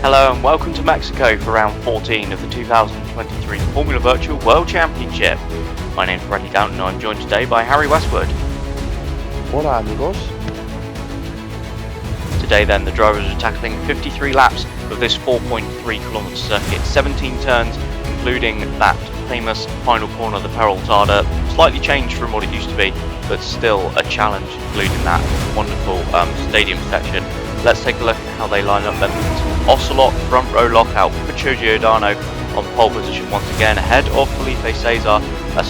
Hello and welcome to Mexico for round 14 of the 2023 Formula Virtual World Championship. My name's Bradley Downton and I'm joined today by Harry Westwood. Hola amigos. Today then the drivers are tackling 53 laps of this 4.3km circuit, 17 turns including that famous final corner, the Peraltada, slightly changed from what it used to be, but still a challenge including that wonderful stadium section. Let's take a look at how they line up then. Ocelot front row lockout, Pacho Giordano on pole position once again ahead of Felipe Cesar. A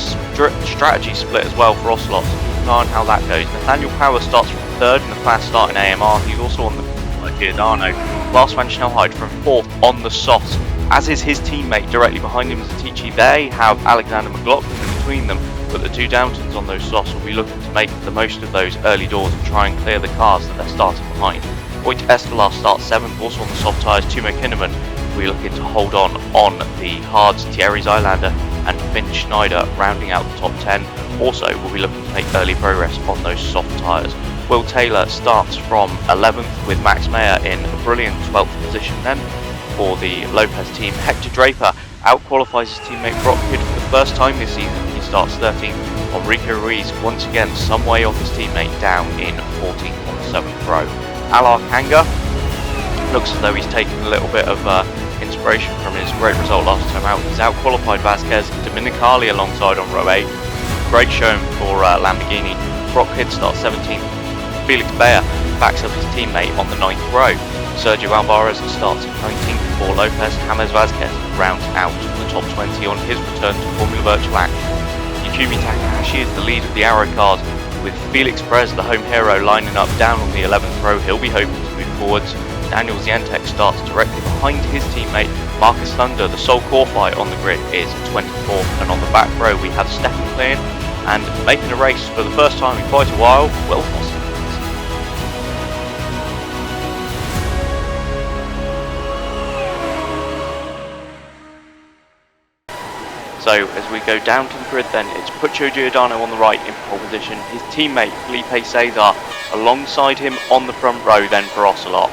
strategy split as well for Ocelot, so keep an eye on how that goes. Nathaniel Power starts from third in the fast start in AMR, he's also on the Giordano. Lars van Snelheid from fourth on the softs, as is his teammate directly behind him, Zatici. They have Alexander McLaughlin in between them, but the two Downtons on those softs will be looking to make the most of those early doors and try and clear the cars that they're starting behind. Voigt Escalar starts 7th, also on the soft tyres. Timo Kinnaman will be looking to hold on the hards. Thierry Zylander and Finn Schneider rounding out the top 10. Also will be looking to make early progress on those soft tyres. Will Taylor starts from 11th with Max Meyer in a brilliant 12th position then. For the Lopez team, Hector Draper out-qualifies his teammate Brock Hood for the first time this season. He starts 13th. Enrico Ruiz once again some way off his teammate down in 14th on the 7th row. Alar Kanga looks as though he's taken a little bit of inspiration from his great result last time out. He's out-qualified Vasquez, Dominicali alongside on row 8. Great showing for Lamborghini. Brock Hood starts 17th. Felix Bayer backs up his teammate on the 9th row. Sergio Alvarez starts 19th before Lopez. James Vasquez rounds out the top 20 on his return to Formula Virtual action. Yukumi Takahashi is the lead of the Arrow cars, with Felix Perez, the home hero, lining up down on the 11th row. He'll be hoping to move forwards. Daniel Zientek starts directly behind his teammate Marcus Thunder. The sole core fight on the grid is 24th, and on the back row we have Stefan Klein and making a race for the first time in quite a while, Will Foster. So as we go down to the grid then, it's Pacho Giordano on the right in pole position, his teammate Felipe Cesar alongside him on the front row then for Ocelot.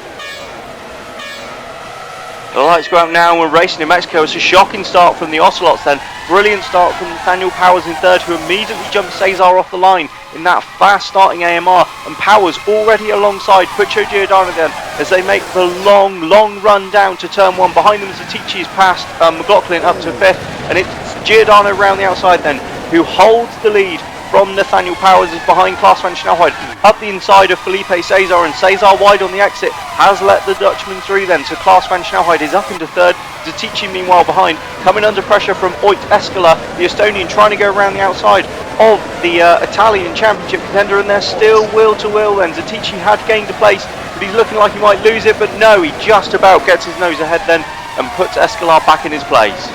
The lights go out now and we're racing in Mexico. It's a shocking start from the Ocelots then. Brilliant start from Nathaniel Powers in third, who immediately jumps Cesar off the line in that fast starting AMR, and Powers already alongside Pacho Giordano then as they make the long run down to turn 1. Behind them Zatici is past McLaughlin up to 5th, and it's Giordano around the outside then who holds the lead from Nathaniel Powers is behind Klaas van Snelheid up the inside of Felipe Cesar, and Cesar wide on the exit has let the Dutchman through then, so Klaas van Snelheid is up into third. Zatici meanwhile behind, coming under pressure from Voigt Escalar, the Estonian, trying to go around the outside of the Italian championship contender, and they're still wheel to wheel then. Zatici had gained a place, but he's looking like he might lose it, but no, he just about gets his nose ahead then and puts Escalar back in his place.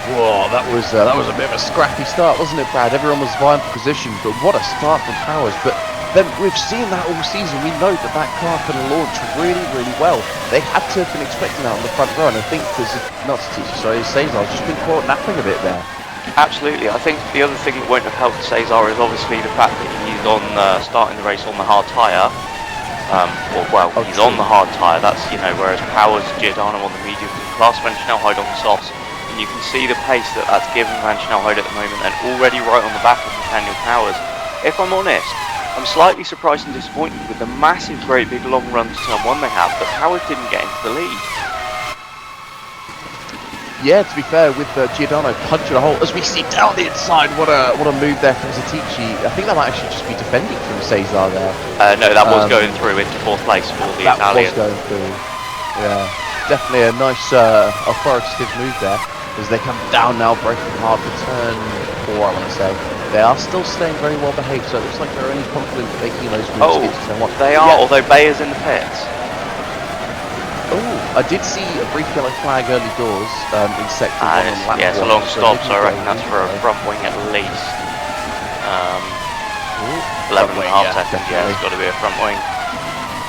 Whoa, that was a bit of a scrappy start, wasn't it, Brad? Everyone was vying for position, but what a start from Powers. But then we've seen that all season. We know that car can launch really well. They had to have been expecting that on the front row, and I think Cesar's just been caught napping a bit there. Absolutely. I think the other thing that won't have helped Cesar is obviously the fact that he's on starting the race on the hard tyre. He's on the hard tyre. That's, whereas Powers, Giordano on the medium, and Klaas van Snelheid on the softs. And you can see the pace that's given Van Snelheid at the moment, and already right on the back of Nathaniel Powers. If I'm honest, I'm slightly surprised and disappointed with the massive, great big long run to turn 1 they have, but Powers didn't get into the lead. Yeah, to be fair, with Giordano punching a hole, as we see down the inside, what a move there from Zatici. I think that might actually just be defending from Cesar there. No, that was going through into 4th place for the Italian. That was going through, yeah. Definitely a nice authoritative move there, as they come down now, breaking hard for turn 4, I want to say. They are still staying very well behaved, so it looks like they're only confident making those moves into turn 1. They are, although Bayer's in the pits. Oh, I did see a brief yellow flag early doors in sector 1 on lap 1. Yeah, it's a long stop, so I reckon that's for a front wing at least. 11 and a half seconds, yeah, it's got to be a front wing.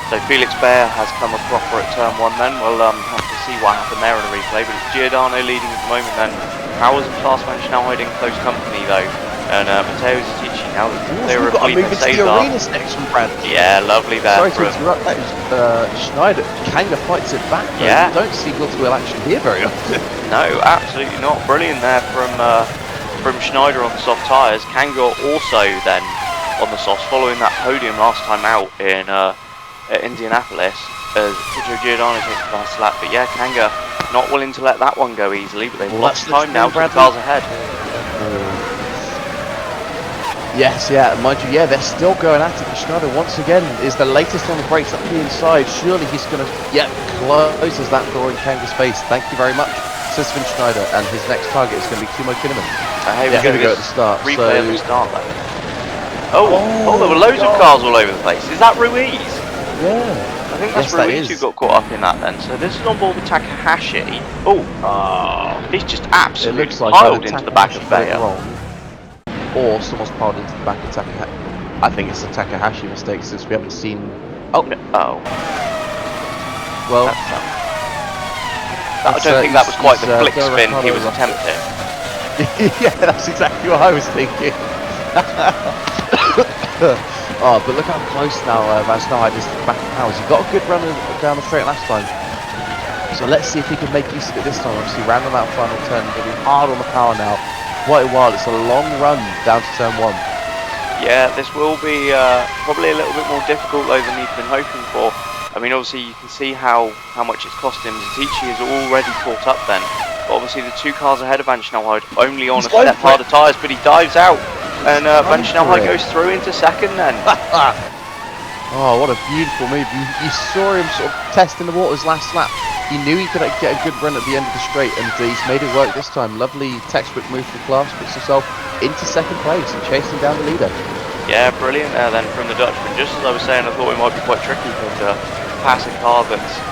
So Felix Bayer has come a proper at turn 1 then. We'll have to see what happened there in a replay, but it's Giordano leading at the moment then. Powers and Klaas van Snelheid in close company though, and Matteo Zatici now. They We've were got to move Felipe into the Cesar. arena section, Brad. Yeah, lovely there. Sorry to interrupt, that is Schneider. Kanga fights it back, though. Yeah. You don't see will-to-will action here very often. No, absolutely not. Brilliant there from Schneider on the soft tyres. Kanga also then on the softs, following that podium last time out in at Indianapolis, as Joe Giordano takes the last lap. But yeah, Kanga not willing to let that one go easily, but they've lost time now to the cars ahead. Yes, yeah, mind you, yeah, they're still going at it. Schneider once again is the latest on the brakes up the inside. Surely he's going to, closes that door in Kanga's face. Thank you very much, says Sven Schneider, and his next target is going to be Timo Kinnaman. Here we go at the start. Replay at the start then. Oh, there were loads of cars all over the place. Is that Ruiz? Yeah. I think that's Ruiz who got caught up in that then. So this is on board with Takahashi. He's just absolutely piled into the back of Bayer. Or someone's piled into the back of Takahashi. I think it's a Takahashi mistake since we haven't seen... Well, I don't think that was quite the flick spin he was attempting. Yeah, that's exactly what I was thinking. But look how close now Van Snelheid is to the back of Powers. He got a good run down the straight last time. So let's see if he can make use of it this time. Obviously, round on that final turn, going to be hard on the power now. Quite a while. It's a long run down to turn 1. Yeah, this will be probably a little bit more difficult though than he'd been hoping for. I mean, obviously you can see how much it's cost him. Zatici is already caught up then. But obviously the 2 cars ahead of Van Snelheid only on a step harder tyres, but he dives out. And Van Snelheid goes through into second then. Oh, what a beautiful move. You saw him sort of testing the waters last lap. He knew he could get a good run at the end of the straight, and he's made it work this time. Lovely textbook move from class, puts himself into second place and chasing down the leader. Yeah, brilliant there then from the Dutchman. Just as I was saying, I thought it might be quite tricky to pass a car that's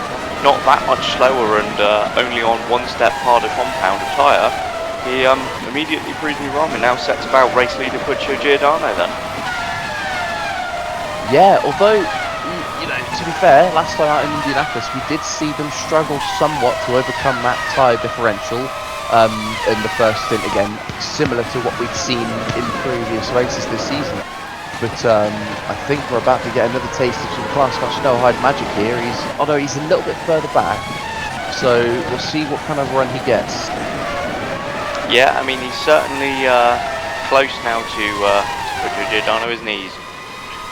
not that much slower and only on 1 step harder compound of tyre. He immediately proves me wrong and now sets about race leader Puccio Giordano then. Yeah, although, you know, to be fair, last time out in Indianapolis we did see them struggle somewhat to overcome that tyre differential in the first stint again, similar to what we'd seen in previous races this season. But I think we're about to get another taste of some class Van Snelheid magic here. Although he's a little bit further back, so we'll see what kind of run he gets. Yeah, I mean he's certainly close now to Puccio Giordano, isn't he?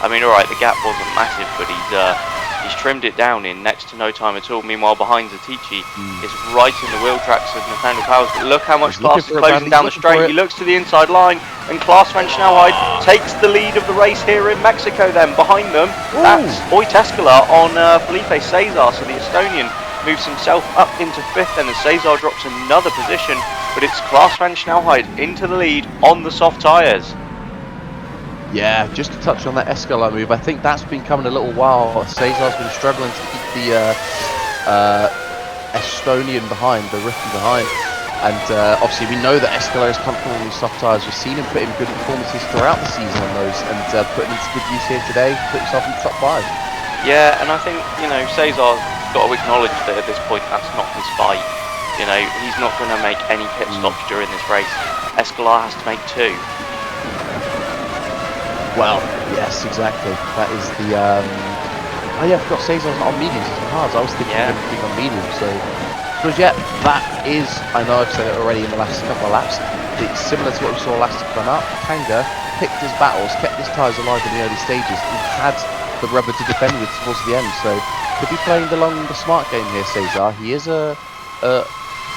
I mean, alright, the gap wasn't massive, but he's trimmed it down in next to no time at all. Meanwhile, behind Zatici is right in the wheel tracks of Nathaniel Powers. But look how much Klaas is closing down the straight. He looks to the inside line, and Klaas Van Snelheid takes the lead of the race here in Mexico then. Behind them, that's Boy Tescala on Felipe Cesar, so the Estonian moves himself up into 5th, and Cesar drops another position, but it's Klaas Van Snelheid into the lead on the soft tyres. Yeah, just to touch on that Escalade move, I think that's been coming a little while. Cesar's been struggling to keep the Estonian behind, the rookie behind. And obviously we know that Escalade is comfortable on these soft tyres. We've seen him put in good performances throughout the season on those, and putting into good use here today, put himself in the top 5. Yeah, and I think, you know, Cesar's got to acknowledge that at this point that's not his fight. You know, he's not going to make any pit stops during this race. Escalade has to make 2. Well, yes, exactly. That is the. Oh yeah, I forgot Cesar's not on mediums, it's on hards. I was thinking of him being on mediums. So, because yeah, that is. I know I've said it already in the last couple of laps. It's similar to what we saw last time out. Kanga picked his battles, kept his tyres alive in the early stages, and had the rubber to defend with towards the end. So, could be playing the smart game here, Cesar. He is a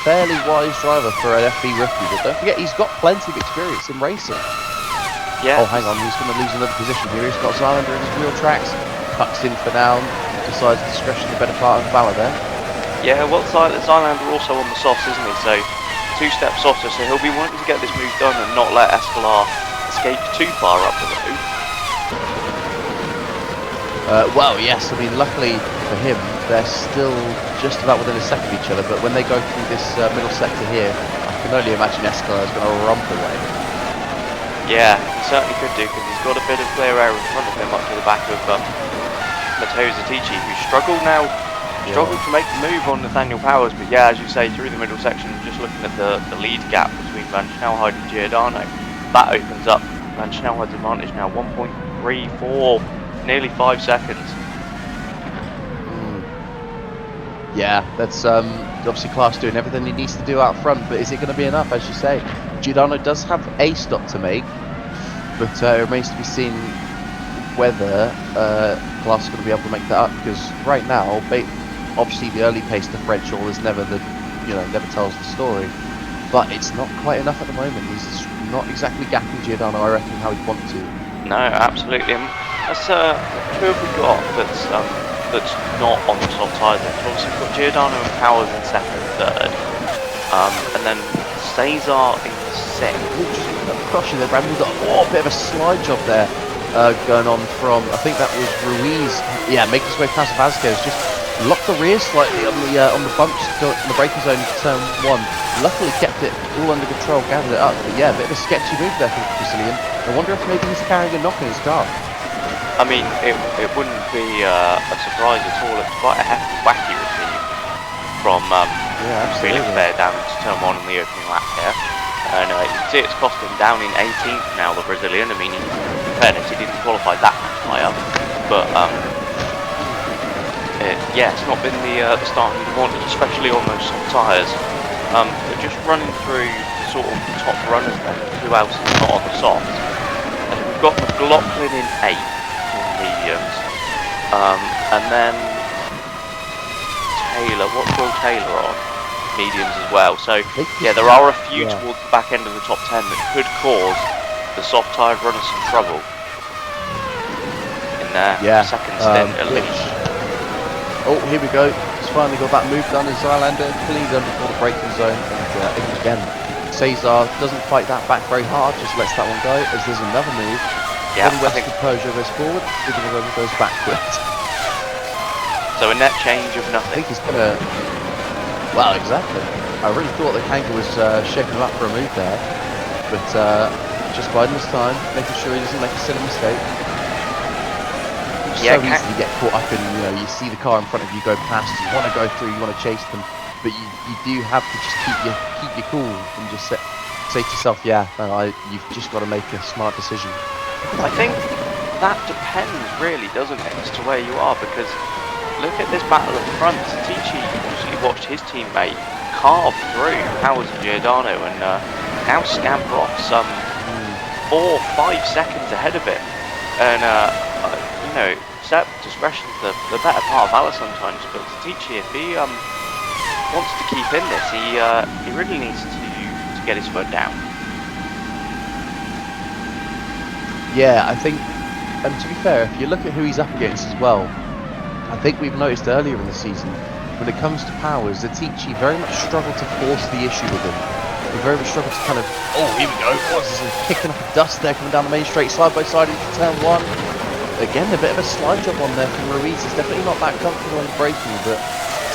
fairly wise driver for an FB rookie, but don't forget he's got plenty of experience in racing. Yeah. Oh, hang on, he's going to lose another position here. He's got Zylander in his wheel tracks. Cuts in for now. Decides discretion the better part of Valor there. Yeah, well, Zylander also on the softs, isn't he? So, 2 steps softer, so he'll be wanting to get this move done and not let Escalade escape too far up the road. Well, yes, I mean, luckily for him, they're still just about within a second of each other, but when they go through this middle sector here, I can only imagine Escalade is going to romp away. Yeah, he certainly could do, because he's got a bit of clear air in front of him up to the back of Matteo Zatici, who struggled to make the move on Nathaniel Powers, but yeah, as you say, through the middle section, just looking at the lead gap between Van Snelheid and Giordano, that opens up and Schnellhead's advantage now 1.34, nearly 5 seconds. Yeah, that's obviously Klaas doing everything he needs to do out front, but is it going to be enough, as you say? Giordano does have a stop to make, but it remains to be seen whether Klaas is going to be able to make that up, because right now, obviously the early pace differential is never never tells the story, but it's not quite enough at the moment. He's not exactly gapping Giordano, I reckon, how he'd want to. No, absolutely. That's who have we got that's not on the soft tyres? Obviously we've got Giordano and Powers in second, third, and then Cesar in sixth. Crushing there, Brandon. We've got a bit of a slide job there going on from, I think that was Ruiz. Yeah, making his way past Vasquez, just locked the rear slightly on the bumps in the braking zone to turn one. Luckily kept it all under control, gathered it up. But yeah, a bit of a sketcy move there for the Brazilian. I wonder if maybe he's carrying a knock in his car. I mean, it wouldn't be a surprise at all. It's quite a hefty whacky receive from Felix there down to turn one on the opening lap here. And you can see it's cost him down in 18th now, the Brazilian. I mean, in fairness, he didn't qualify that much higher. But yeah, it's not been the start he wanted, especially on those soft tyres. But just running through sort of top runners then, who else is not on the softs? And we've got McLaughlin in 8th. Mediums, and then Taylor. What's Will Taylor on? Mediums as well. So yeah, there are a few towards the back end of the top 10 that could cause the soft tyred runners some trouble in their second stint at least. Oh, here we go. He's finally got that move done as Zylander cleaned done before the braking zone, and again, Cesar doesn't fight that back very hard, just lets that one go. As there's another move. Yeah, when Western Peugeot goes forward, Digital goes backwards. So a net change of nothing. I think he's gonna. Well, exactly. I really thought that Kanga was shaping him up for a move there, but just biding his time, making sure he doesn't make a silly mistake. It's so easy to get caught up in, you see the car in front of you go past, you want to go through, you want to chase them, but you do have to just keep your cool and just say to yourself, you've just got to make a smart decision. I think that depends really, doesn't it, as to where you are, because look at this battle at the front. Tici obviously watched his teammate carve through Powers and Giordano and now scamper off some 4 or 5 seconds ahead of it. And set discretion's the better part of valor sometimes, but Tici, if he wants to keep in this, he really needs to get his foot down. Yeah, I think, and to be fair, if you look at who he's up against as well, I think we've noticed earlier in the season, when it comes to Powers, Atici very much struggled to force the issue with him. He very much struggled to kind of, here we go, what's this, kicking up dust there, coming down the main straight, side by side into turn one. Again, a bit of a slide job on there from Ruiz. He's definitely not that comfortable in braking, but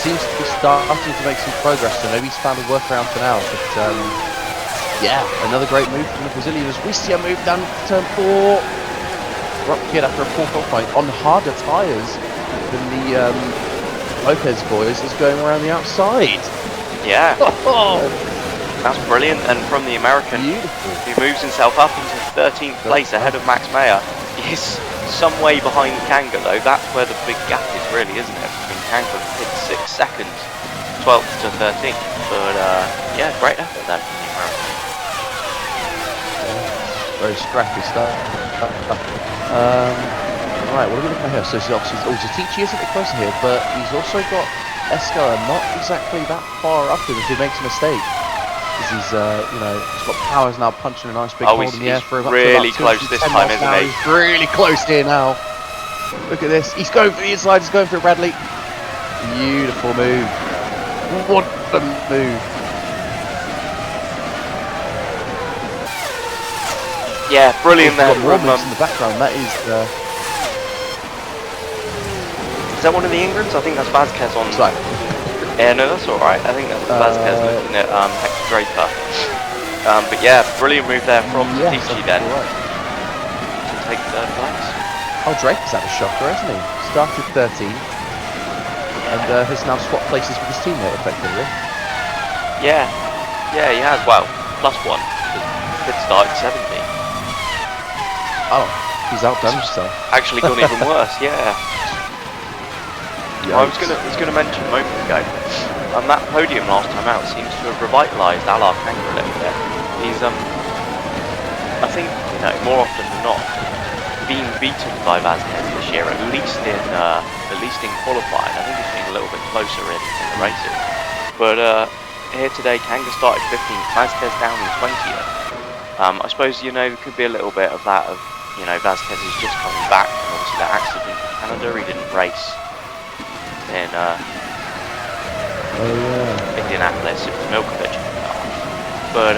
seems to be starting to make some progress, so maybe he's found a workaround for now. But yeah, another great move from the Brazilian as we see a move down to turn 4. Rock kid after a poor qualifying on harder tyres than the Lopez boys is going around the outside. Yeah, that's brilliant. And from the American, beautiful. Who moves himself up into 13th place ahead of Max Meyer. He's some way behind Kanga though. That's where the big gap is really, isn't it? Between Kanga and 6 seconds, 12th to 13th. But yeah, great effort then from the American. Very scrappy stuff. Right, what are we looking at here? So obviously, Atici isn't close here, but he's also got Escala not exactly that far up him if he makes a mistake. Because he's, he's got Powers now punching a nice big hole in the air for about really close this time, isn't he? He's really close here now. Look at this. He's going for the inside. He's going for Bradley. Beautiful move. What a move. Yeah, brilliant there. In the background, that is. Is that one of the Ingrams? I think that's Vasquez on. Sorry. Yeah, no, that's all right. I think that's Vasquez looking at Hector Draper. But yeah, brilliant move there from Tici then. Right. To take 3rd place. Oh, Draper's had a shocker, hasn't he? Started 13th and has now swapped places with his teammate effectively. Yeah, he has. Well, +1. Could start at 17. Oh, he's outdone himself. Actually gone even worse, yeah. I was gonna mention a moment ago, and that podium last time out seems to have revitalised Alar Kanga a little bit. He's I think, you know, more often than not, being beaten by Vasquez this year, at least in qualifying. I think he's been a little bit closer in the races. But here today, Kanga started 15th, Vasquez down in 20th. I suppose, you know, there could be a little bit of that of, you know, Vasquez is just coming back from obviously that accident in Canada. He didn't race in Indianapolis. It was Milkovich. But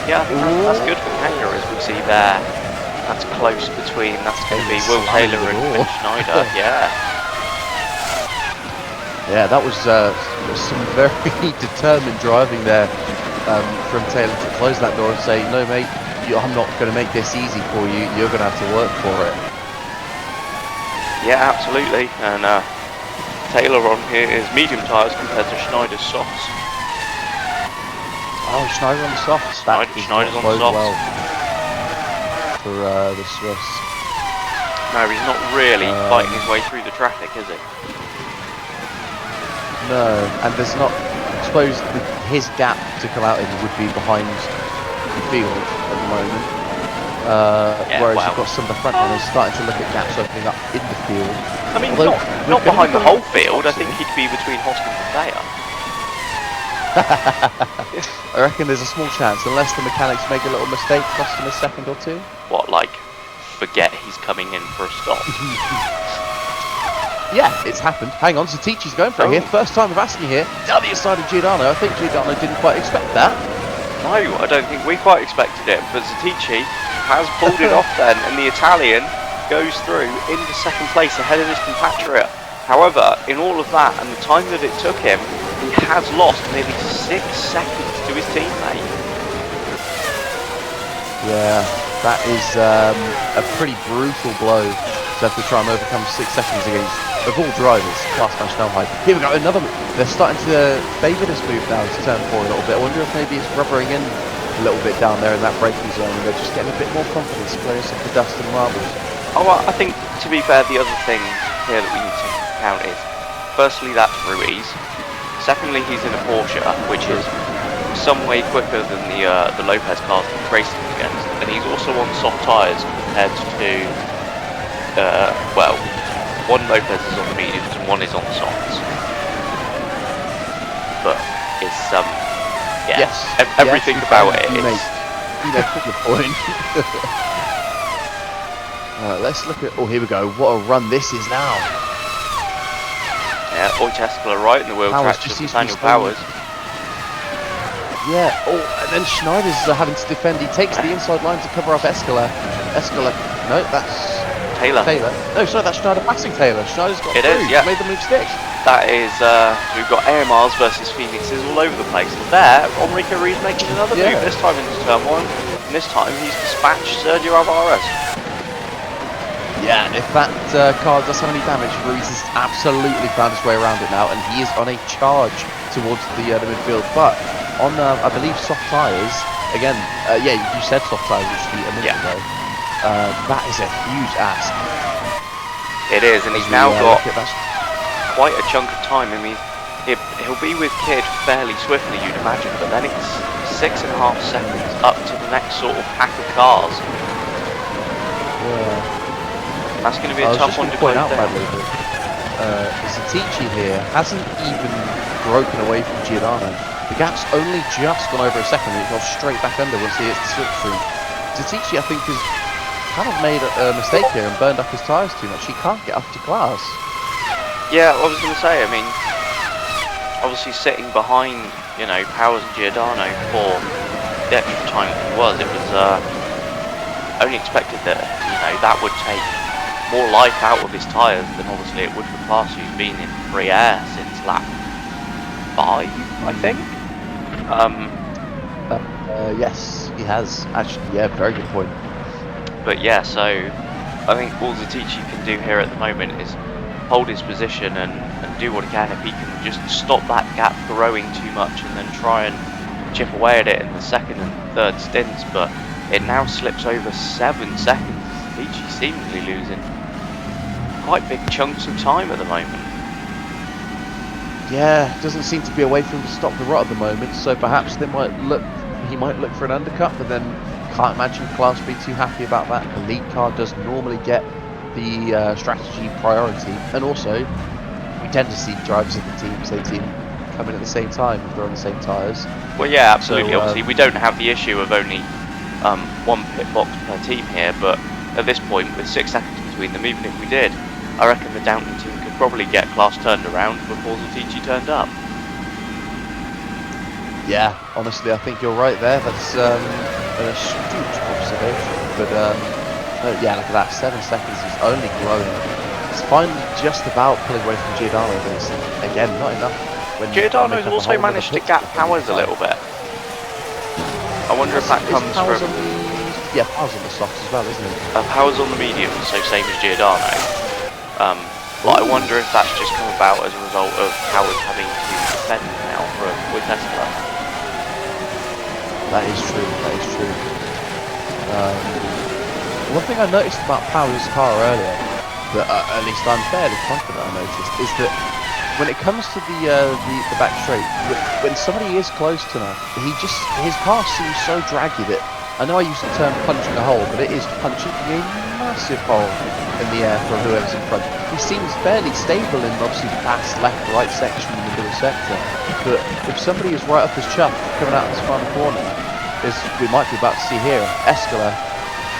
yeah, I think that's good for Kanga, as we see there. That's close between. That's going to be Will Taylor and Schneider. Yeah. Yeah, that was some very determined driving there from Taylor to close that door and say, no mate, I'm not going to make this easy for you, you're going to have to work for it. Yeah, absolutely. And Taylor on here is medium tyres compared to Schneider's softs. Oh, Schneider on the softs. Schneider's on the softs. Well for the Swiss. No, he's not really fighting his way through the traffic, is he? No, and there's not. I suppose his gap to come out in would be behind the field at the moment. Whereas you've got some of the front runners starting to look at gaps opening up in the field. I mean, not behind the whole field. I think he'd be between Hoskins and Thayer. I reckon there's a small chance, unless the mechanics make a little mistake, cost him a second or two. What, like, forget he's coming in for a stop? Yeah, it's happened. Hang on, Zatici's going for it here. First time of asking here. Down the inside of Giordano. I think Giordano didn't quite expect that. No, I don't think we quite expected it, but Zatici has pulled it off then, and the Italian goes through into second place ahead of his compatriot. However, in all of that and the time that it took him, he has lost nearly 6 seconds to his teammate. Yeah, that is a pretty brutal blow to have to try and overcome 6 seconds against, of all drivers, class national height. Here we go, another. They're starting to favour this move now to turn 4 a little bit. I wonder if maybe it's rubbering in a little bit down there in that braking zone, and they're just getting a bit more confidence, clearing some of the dust and marbles. Oh, well, I think, to be fair, the other thing here that we need to count is, firstly, that's Ruiz. Secondly, he's in a Porsche, which is some way quicker than the Lopez cars he's racing against, and he's also on soft tyres compared to, well, one Lopez is on the mediums and one is on the softs. But it's yeah, yes, everything about it is. You make a good point. Let's look at. Oh, here we go. What a run this is now. Yeah, Oiteskala right in the wheel tracks of Nathaniel Powers. Yeah, oh, and then Schneider's having to defend. He takes the inside line to cover up Escala. No, that's Taylor. No, sorry, that's Schneider passing Taylor. Schneider's got through. Yeah. Made the move stick. That is, we've got AMRs versus Phoenixes all over the place. And there, Enrique Ruiz making another move, this time into turn 1. And this time he's dispatched Sergio Alvarez. Yeah, if that car does have any damage, Ruiz has absolutely found his way around it now, and he is on a charge towards the midfield. But on, I believe, soft tyres, again, yeah, you said soft tyres actually a minute ago. That is a huge ask. It is, and he's now got quite a chunk of time. I mean, he'll be with Kidd fairly swiftly, you'd imagine, but then it's 6.5 seconds up to the next sort of pack of cars. Yeah. That's going to be a tough one to point out. Zatici here hasn't even broken away from Giordano. The gap's only just gone over a second, and it goes straight back under once he hits the slipstream. Zatici, I think, has kind of made a mistake here and burned up his tyres too much. He can't get up to class. Yeah, I was going to say, I mean, obviously sitting behind, you know, Powers and Giordano for the extra time that he was, it was only expected that, you know, that would take more life out of his tyres than obviously it would for Class, who's been in free air since lap 5, I think. Yes, he has. Actually, yeah, very good point. But yeah, so I think all Zatici can do here at the moment is hold his position and do what he can. If he can just stop that gap growing too much and then try and chip away at it in the second and third stints, but it now slips over 7 seconds. Atici seemingly losing quite big chunks of time at the moment. Yeah, doesn't seem to be a way for him to stop the rot at the moment, so perhaps he might look for an undercut, but then can't imagine Class B too happy about that. The lead car does normally get the strategy priority, and also we tend to see drivers of the same team come in at the same time if they're on the same tyres. Well, yeah, absolutely. So, Obviously, we don't have the issue of only one pit box per team here, but at this point, with 6 seconds between them, even if we did, I reckon the Downton team could probably get class turned around before Atici turned up. Yeah, honestly, I think you're right there. That's an astute observation. But yeah, look at that. 7 seconds is only growing. It's finally just about pulling away from Giordano, but it's, again, not enough. Giordano's also managed to gap Powers a little bit. I wonder if that comes from... Yeah, Powers on the softs as well, isn't it? Powers on the medium, so same as Giordano. But I wonder if that's just come about as a result of Powers having to defend now with Tesla. That is true, that is true. One thing I noticed about Powers' car earlier, that at least I'm fairly confident I noticed, is that when it comes to the back straight, when somebody is close enough, his car seems so draggy that, I know I use the term punching a hole, but it is punching a massive hole in the air for whoever's in front. He seems fairly stable in obviously the fast left, right section in the middle sector, but if somebody is right up his chuff coming out of this final corner, as we might be about to see here, Escala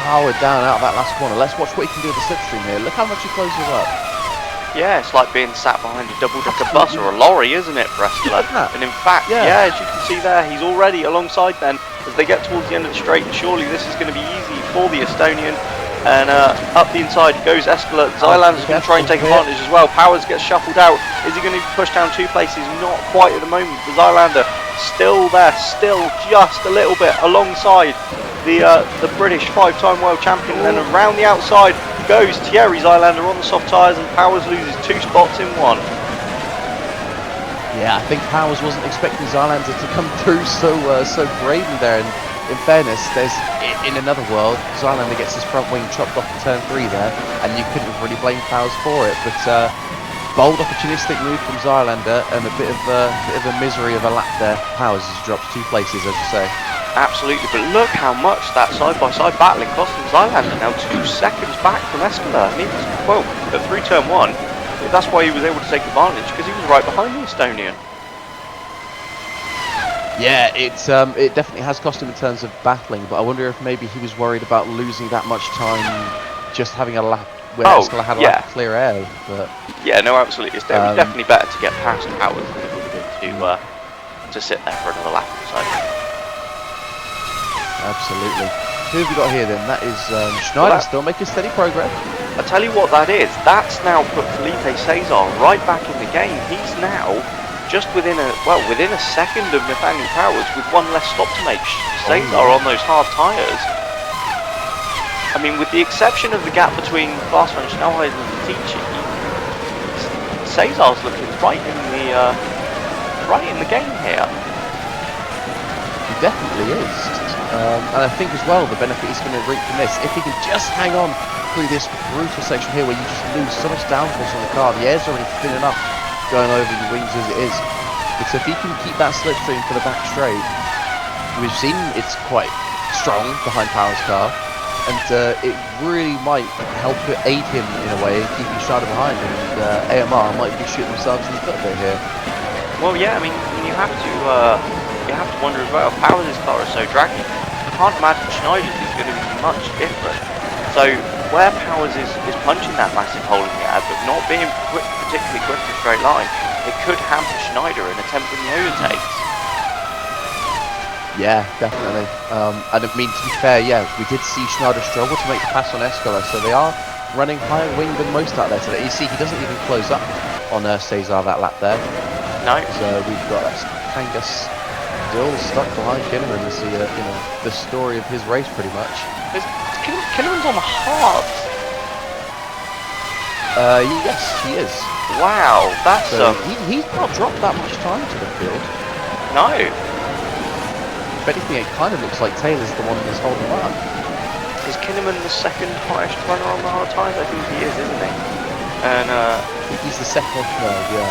powered down out of that last corner. Let's watch what he can do with the slipstream here. Look how much he closes up. Yeah, it's like being sat behind a double-decker bus or a lorry, isn't it, for Escala? And in fact, yeah, as you can see there, he's already alongside then as they get towards the end of the straight, and surely this is going to be easy for the Estonian. And up the inside goes Escala. Zylander's going to try and take advantage as well. Powers gets shuffled out. Is he going to push down 2 places? Not quite at the moment. But Zylander still there, still just a little bit alongside the British 5-time world champion. And then around the outside goes Thierry Zylander on the soft tyres, and Powers loses 2 spots in 1. Yeah, I think Powers wasn't expecting Zylander to come through so bravely there. And in fairness, in another world, Zylander gets his front wing chopped off in turn 3 there, and you couldn't really blame Powers for it. But bold, opportunistic move from Zylander, and a bit of a misery of a lap there. Powers has dropped 2 places, as you say. Absolutely, but look how much that side-by-side battling cost him. Zylander now 2 seconds back from Escala, and he was, well, through turn 1. That's why he was able to take advantage, because he was right behind the Estonian. Yeah, it definitely has cost him in terms of battling, but I wonder if maybe he was worried about losing that much time just having a lap where Escala had a lap of clear air. But yeah, no, absolutely. It's definitely better to get past Powers than it would have been to sit there for another lap or so. Absolutely. Who have we got here then? That is Schneider, still making steady progress. I tell you what that is. That's now put Felipe Cesar right back in the game. He's now just within a second of Nathaniel Powers with 1 less stop to make. Cesar on those hard tyres. I mean, with the exception of the gap between Glasgow and Schnellheim and Atici, Cesar's looking right in the game here. He definitely is. And I think as well, the benefit he's going to reap from this, if he can just hang on through this brutal section here where you just lose so much downforce on the car, the air's already thin enough going over your wings as it is. But if he can keep that slipstream for the back straight, we've seen it's quite strong behind Powers' car, and it really might help aid him in a way, keeping Schneider behind, and AMR might be shooting themselves in the foot a bit here. Well, yeah, I mean, you have to wonder as well. Powers' car is so draggy. I can't imagine Schneider's is going to be much different. So where Powers is punching that massive hole in the air, but not being particularly quick in a straight line, it could hamper Schneider in attempting the overtakes. Yeah, definitely. And I mean, to be fair, yeah, we did see Schneider struggle to make the pass on Escala, so they are running higher wing than most out there today. You see, he doesn't even close up on Cesar that lap there. No. So we've got Kangas still stuck behind Kinnaman. This is, the story of his race, pretty much. Kinnaman's on the hards. Yes, he is. Wow, that's so he's not dropped that much time to the field. No. If anything, it kind of looks like Taylor's the one that's holding up. Is Kinnaman the second highest runner on the hard tyres? I think he is, isn't he? And I think he's the second or third, yeah.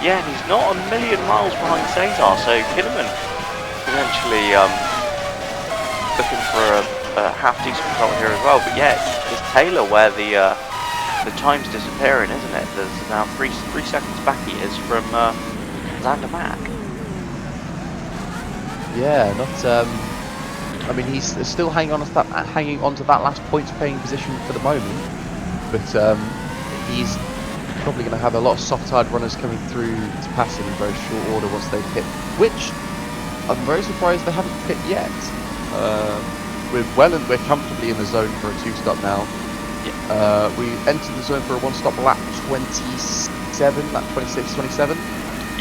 yeah, and he's not a million miles behind Cesar, so Kinnaman potentially looking for a half decent result here as well. But yeah, it's Taylor where the time's disappearing, isn't it? There's now 3 seconds back he is from Xander Mack. Yeah, not. I mean, he's still hanging on to that last points-paying position for the moment, but he's probably going to have a lot of soft-tired runners coming through to pass him in very short order once they pit. Which I'm very surprised they haven't pit yet. We're comfortably in the zone for a 2-stop now. Yeah. We entered the zone for a 1-stop lap 27, lap 26, 27.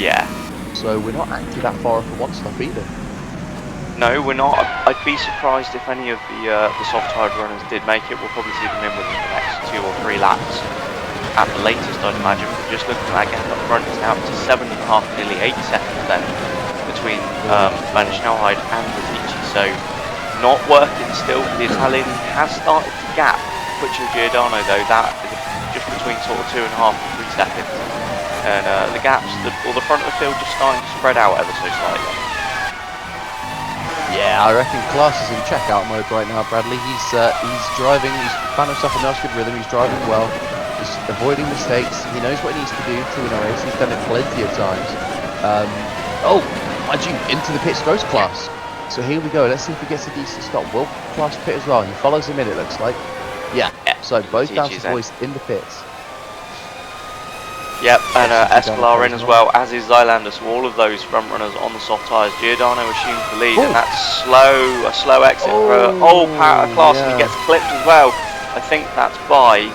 Yeah. So we're not actually that far off a 1-stop either. No, we're not. I'd be surprised if any of the soft-tired runners did make it. We'll probably see them in within the next 2 or 3 laps at the latest, I'd imagine. But just looking at that gap up front, it's now up to 7.5, nearly 8 seconds then between Van Schnellheid and Vitici. So not working still. The Italian has started to gap Butcher Giordano though. That is just between sort of 2.5 and 3 seconds. And the gaps, the front of the field just starting to spread out ever so slightly. Yeah, I reckon Klaas is in checkout mode right now, Bradley. He's driving, he's found himself a nice good rhythm, he's driving well, he's avoiding mistakes, he knows what he needs to do to win a race, he's done it plenty of times. Oh, mind you, into the pits goes Klaas. So here we go, let's see if he gets a decent stop. Will Klaas pit as well? He follows him in, it looks like. Yeah, so both Downs boys in the pits. Yep, and Escalar in as well, as is Zylander, so all of those front runners on the soft tyres. Giordano assumes the lead, and that's a slow exit for Klaas, and he gets clipped as well. I think that's by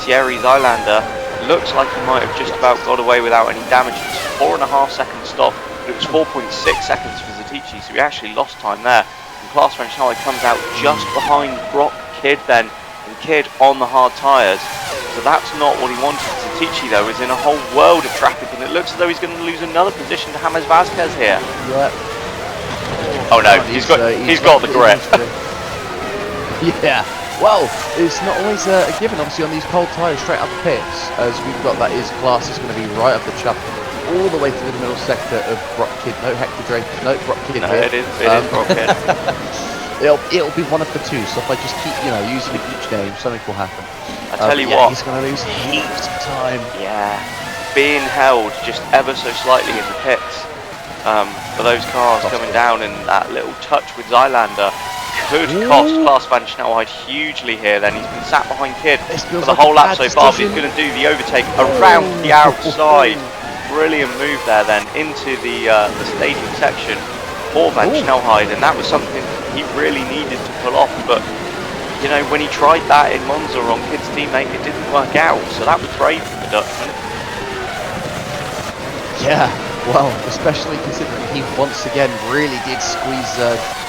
Thierry Zylander. Looks like he might have just about got away without any damage. It's 4.5 second stop, but it was 4.6 seconds for Zatici, so he actually lost time there. And Klaas Van Schnellheid comes out just behind Brock Kidd then, and Kidd on the hard tyres. So that's not what he wanted. Zatici though is in a whole world of traffic, and it looks as though he's going to lose another position to James Vasquez here. Yeah. Oh no, he's got the grip. Yeah. Well, it's not always a given, obviously, on these cold tyres straight up the pits, as we've got that is Klaas is going to be right up the chuck, all the way through the middle sector of Brock Kidd. No Hector Drake, no Brock Kidd no, here. It is Brock Kidd. It'll be one of the two, so if I just keep, using each name, something will happen. I tell you what, he's going to lose heaps of time. Yeah, being held just ever so slightly in the pits for those cars coming down, and that little touch with Zylander could cost Klaas Van Schnellheid hugely here. Then he's been sat behind Kidd for the whole lap so far, but he's going to do the overtake around the outside. Brilliant move there then into the stadium section for Van Schnellheid, and that was something he really needed to pull off, but when he tried that in Monza on Kidd's teammate, it didn't work out, so that was brave from the Dutchman. Yeah, well, especially considering he once again really did squeeze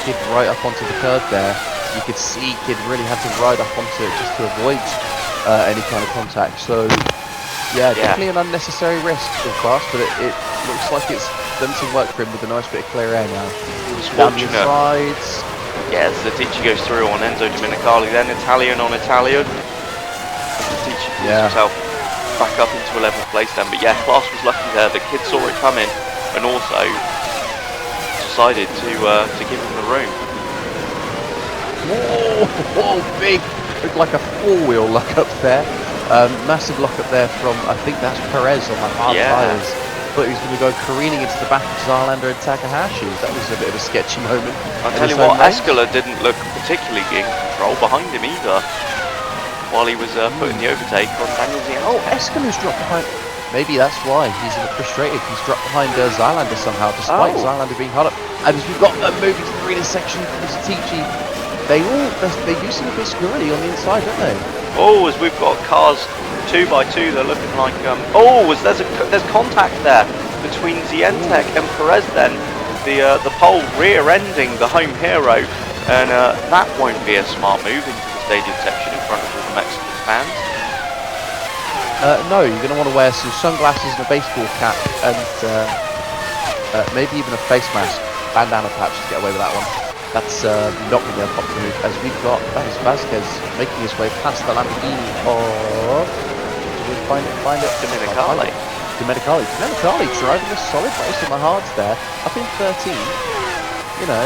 Kidd right up onto the curb there. You could see Kidd really had to ride up onto it just to avoid any kind of contact. So, yeah, definitely an unnecessary risk of Klaas, but it looks like it's done some work for him with a nice bit of clear air now. Down the sides. Yeah, Zatici goes through on Enzo Domenicali, then Italian on Italian. Zatici pulls himself back up into 11th place then, but yeah, Klaas was lucky there. The Kidd saw it coming and also decided to give him the room. Whoa, big, looked like a four-wheel lock up there. Massive lock up there from, I think that's Perez on the hard tyres. But he was going to go careening into the back of Zylander and Takahashi. That was a bit of a sketchy moment. I'll tell you what, Escalar didn't look particularly in control behind him either, while he was putting the overtake on Daniel Zientek. Oh, Escalar's dropped behind. Maybe that's why he's a bit frustrated. He's dropped behind Zylander somehow, despite Zylander being hard up. And as we've got a moving to the intersection for Zatici, they do seem a bit squirrely on the inside, don't they? Oh, as we've got cars 2x2, they're looking like there's contact there between Zientek and Perez. Then the pole rear-ending the home hero, and that won't be a smart move into the stadium section in front of all the Mexican fans. No, you're going to want to wear some sunglasses and a baseball cap, and maybe even a face mask, bandana patch to get away with that one. That's not going to be a popular move, as we've got, that is Vasquez making his way past the Lamborghini of, find it, Domenicali. Domenicali driving a solid race on the hards there, up in 13, you know.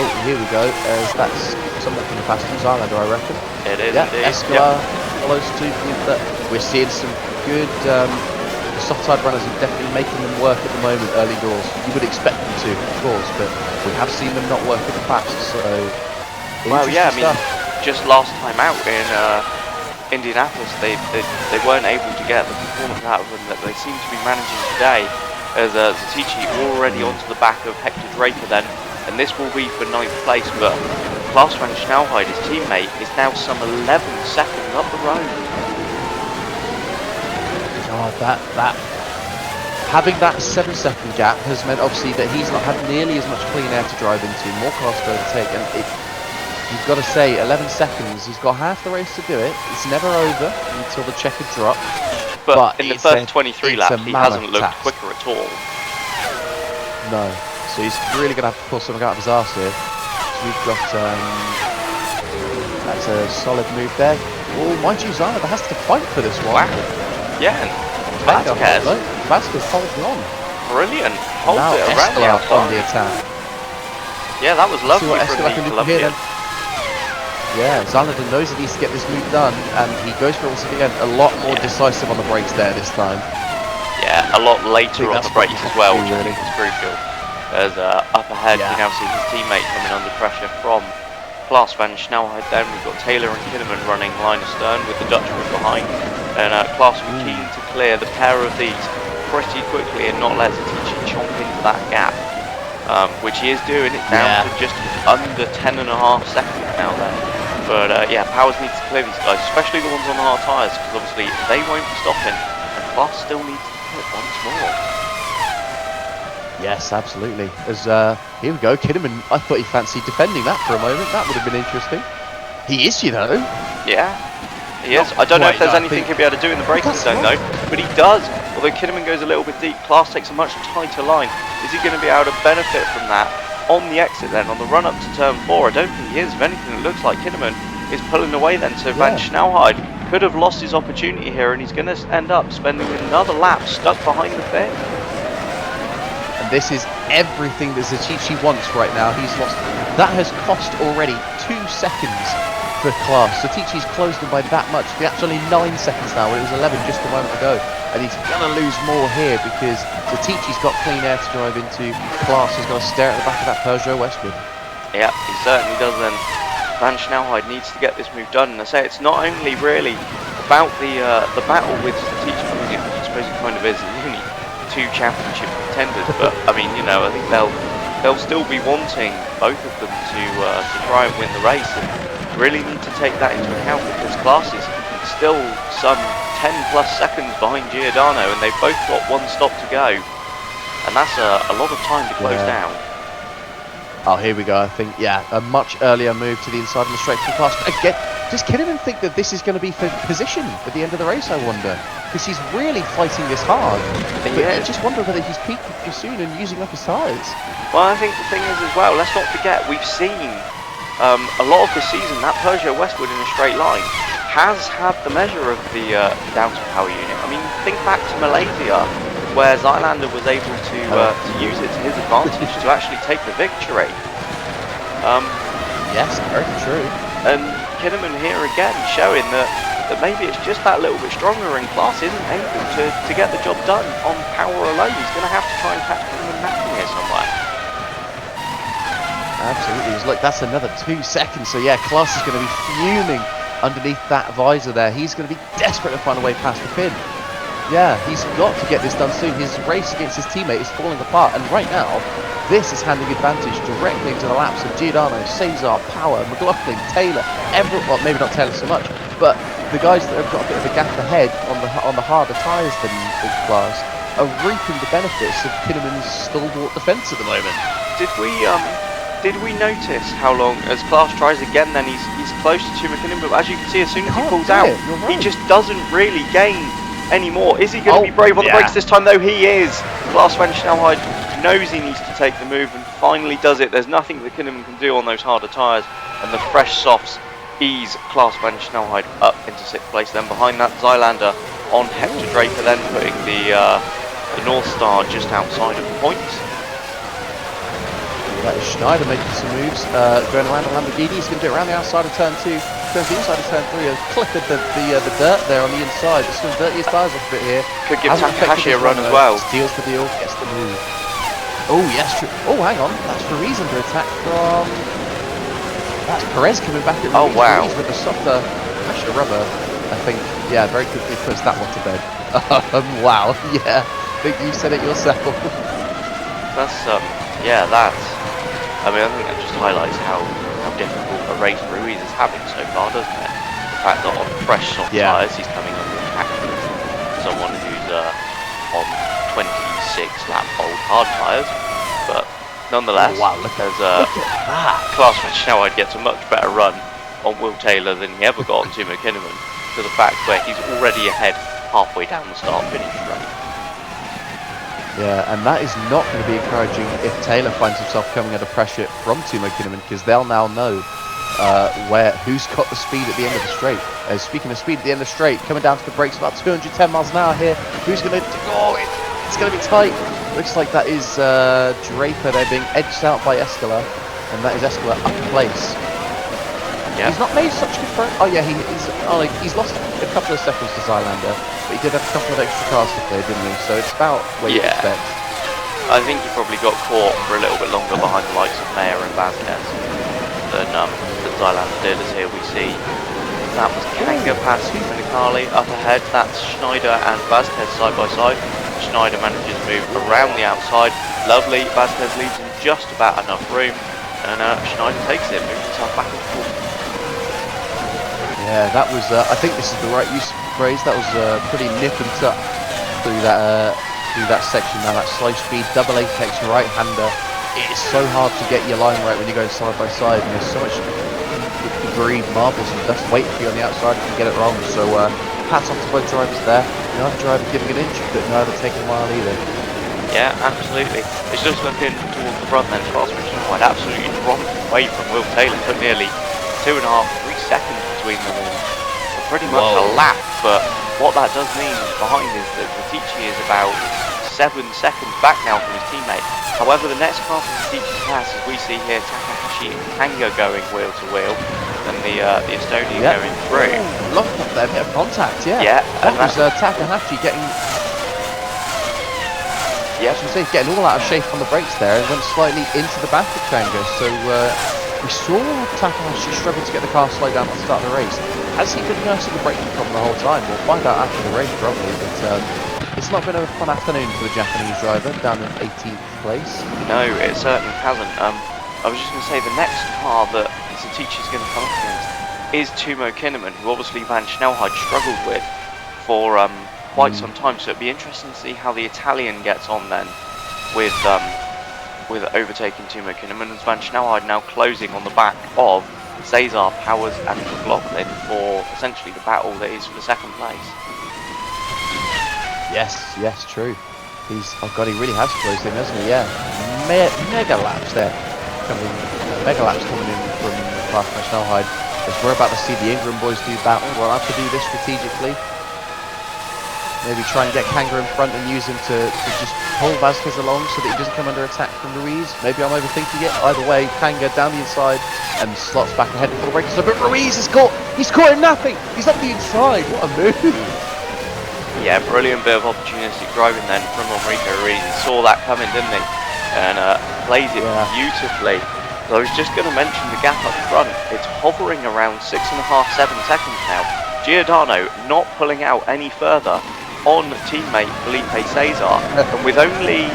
Oh, here we go, as that's someone from the past Islander, I reckon. It is indeed. Escobar follows too. We're seeing some good soft side runners are definitely making them work at the moment early doors. You would expect them to, of course, but we have seen them not work at the past, so well, yeah, I mean, stuff. just last time out in Indianapolis, they weren't able to get the performance out of them that they seem to be managing today, as Zatici already onto the back of Hector Draper then, and this will be for 9th place, but Klaas van Snelheid, his teammate, is now some 11 seconds up the road. God, that having that 7-second gap has meant obviously that he's not had nearly as much clean air to drive into, more cars to overtake, and you've got to say 11 seconds, he's got half the race to do it. It's never over until the checker drop. But in the first 23 laps, he hasn't looked quicker at all. No, so he's really going to have to pull something out of his arse here. So we've got, that's a solid move there. Oh, mind you, Zana has to fight for this one. Wow. Yeah, and Vasquez holding on. Brilliant. Holds now it around the outside. on the attack. Yeah, that was lovely from the Colombian. Yeah, Zalander knows he needs to get this move done, and he goes for it once again, a lot more decisive on the brakes there this time. Yeah, a lot later on the brakes as well, which I really think is crucial. As up ahead, we now see his teammate coming under pressure from Klaas van Snelheid. Then we've got Taylor and Kinnaman running line astern with the Dutchman behind. And Klaas will be keen to clear the pair of these pretty quickly and not let Zatici chomp into that gap, which he is doing. It's down to just under 10.5 seconds now then. But yeah, Powers needs to clear these guys, especially the ones on the hard tyres, because obviously they won't be stopping, and Klaas still needs to pit once more. Yes, absolutely. As here we go, Kinnaman, I thought he fancied defending that for a moment. That would have been interesting. He is, you know. Yeah. He is. I don't know if there's anything he'll be able to do in the braking zone though, but he does. Although Kinnaman goes a little bit deep, Klaas takes a much tighter line. Is he going to be able to benefit from that on the exit then, on the run up to turn 4? I don't think he is. If anything, it looks like Kinnaman is pulling away then, so Van Snelheid could have lost his opportunity here, and he's going to end up spending another lap stuck behind the fin. And this is everything that Zatici wants right now. He's lost. That has cost already 2 seconds for Klaas. Zatici's closed him by that much. It's actually 9 seconds now, when it was 11 just a moment ago. And he's going to lose more here because Zatici's got clean air to drive into. Klaas is going to stare at the back of that Peugeot Westwood. Yeah, he certainly does then. Van Snelheid needs to get this move done. And I say it's not only really about the battle with Zatici. I mean, I suppose it kind of is. There's only 2 championship contenders, but I mean, you know, I think they'll still be wanting both of them to try and win the race, and really need to take that into account, because Klaas is still some 10 plus seconds behind Giordano, and they've both got 1 stop to go, and that's a lot of time to close down. Oh, here we go. I think, yeah, a much earlier move to the inside of the straight from Klaas. Again, does Kinnaman think that this is going to be for position at the end of the race, I wonder? Because he's really fighting this hard. But I just wonder whether he's peaking too soon and using up his tyres. Well, I think the thing is as well, let's not forget, we've seen a lot of the season that Peugeot Westwood in a straight line has had the measure of the down to power unit. I mean, think back to Malaysia, where Zylander was able to use it to his advantage to actually take the victory. Yes, very true. And Kinnaman here again showing that maybe it's just that little bit stronger, and Klaas isn't able to get the job done on power alone. He's going to have to try and catch Kinnaman napping here somewhere. Absolutely. Look, that's another 2 seconds. So yeah, Klaas is going to be fuming underneath that visor there. He's going to be desperate to find a way past the pin. Yeah, he's got to get this done soon. His race against his teammate is falling apart, and right now, this is handing advantage directly into the laps of Giordano, Cesar, Power, McLaughlin, Taylor, everyone. Well, maybe not Taylor so much, but the guys that have got a bit of a gap ahead on the harder tyres than Klaas are reaping the benefits of Kinnaman's stalwart defence at the moment. Did we notice how long, as Klaas tries again, then he's close to McKinnon, but as you can see, as soon as he pulls out, he just doesn't really gain anymore. Is he going to be brave on the brakes this time, though? He is. Lars van Snelheid knows he needs to take the move and finally does it. There's nothing that Kinnaman can do on those harder tyres, and the fresh softs ease Klaas van Snelheid up into 6th place. Then behind that, Zylander on Hector Draper, then putting the North Star just outside of the points. That is Schneider making some moves, going around the Lamborghini. He's going to do it around the outside of turn 2, goes the inside of turn 3, and clipped the dirt there on the inside. It's going to dirty his tyres off a bit here. Could give Takahashi a run as well. Steals the deal, gets the move. Oh yes, true. Oh, hang on, that's Ruiz under attack from... That's Perez coming back at Ruiz. Oh wow. Ruiz with a softer mesh of rubber, I think. Yeah, very quickly puts that one to bed. Wow, yeah. I think you said it yourself. That's, yeah, that's... I mean, I think that just highlights how difficult a race Ruiz is having so far, doesn't it? The fact that on fresh soft tyres he's coming under attack from someone who's on 26 lap old hard tyres, but nonetheless, there's Klaas van Snelheid gets a much better run on Will Taylor than he ever got on Timo Kinnaman, to the fact where he's already ahead halfway down the start-finish straight. Yeah, and that is not going to be encouraging if Taylor finds himself coming under pressure from Timo Kinnaman, because they'll now know who's got the speed at the end of the straight. Speaking of speed at the end of the straight, coming down to the brakes about 210 miles an hour here. Who's going to... Oh, it's going to be tight. Looks like that is Draper. They're being edged out by Escala, and that is Escala up in place. Yeah. He's not made such good progress. Oh yeah, he's lost a couple of seconds to Zylander, but he did have a couple of extra cars to clear, didn't he? So it's about where you expect. I think he probably got caught for a little bit longer behind the likes of Mayer and Vasquez than Zylander did, as here we see. That was Kanga past Minicali. Up ahead, that's Schneider and Vasquez side by side. Schneider manages to move around the outside. Lovely, Vasquez leaves him just about enough room, and Schneider takes it, moves himself back and forth. Yeah, that was, I think this is the right use of the phrase. That was pretty nip and tuck through that section now. That slow speed, double apex right-hander. It is so hard to get your line right when you're going side by side, and there's so much debris, marbles and dust waiting for you on the outside if you get it wrong. So hats off to both drivers there. Neither driver giving an inch, but neither taking a mile either. Yeah, absolutely. It's just looking towards the front then. Klaas van Snelheid absolutely romped away from Will Taylor, put nearly 2.5, 3 seconds between them all. Pretty much a lap, but what that does mean behind is that Vitici is about 7 seconds back now from his teammate. However, the next car from Vitici's pass, as we see here, Takahashi and Kanga going wheel to wheel, and the Estonian going through. Look up there, a bit of contact, Yeah, that was Takahashi getting... Yeah, I was going to say, getting all out of shape on the brakes there, and went slightly into the back of Kanga, so we saw Takahashi struggle to get the car slowed down at the start of the race. Has he been nursing the braking problem the whole time? We'll find out after the race probably, but it's not been a fun afternoon for the Japanese driver down in 18th place. No, it certainly hasn't. I was just going to say, the next car that Vitici's going to come up against is Timo Kinnaman, who obviously Van Snelheid struggled with for quite some time, so it'd be interesting to see how the Italian gets on then with overtaking Timo Kinnaman, and Van Snelheid now closing on the back of Cesar, Powers and McLaughlin for essentially the battle that is for the second place. Yes, true. Oh god, he really has closed in, hasn't he? Yeah. Mega laps there. Mega laps coming in from Klaas van Snelheid. As we're about to see the Ingram boys do battle, we'll have to do this strategically. Maybe try and get Kanga in front and use him to just pull Vasquez along so that he doesn't come under attack from Ruiz. Maybe I'm overthinking it. Either way, Kanga down the inside and slots back ahead before the break. But Ruiz is caught. He's caught in nothing. He's up the inside. What a move. Yeah, brilliant bit of opportunistic driving then from Enrico Ruiz. He saw that coming, didn't he? And plays it beautifully. So I was just going to mention the gap up front. It's hovering around 6.5, 7 seconds now. Giordano not pulling out any further on teammate Felipe Cesar, and with only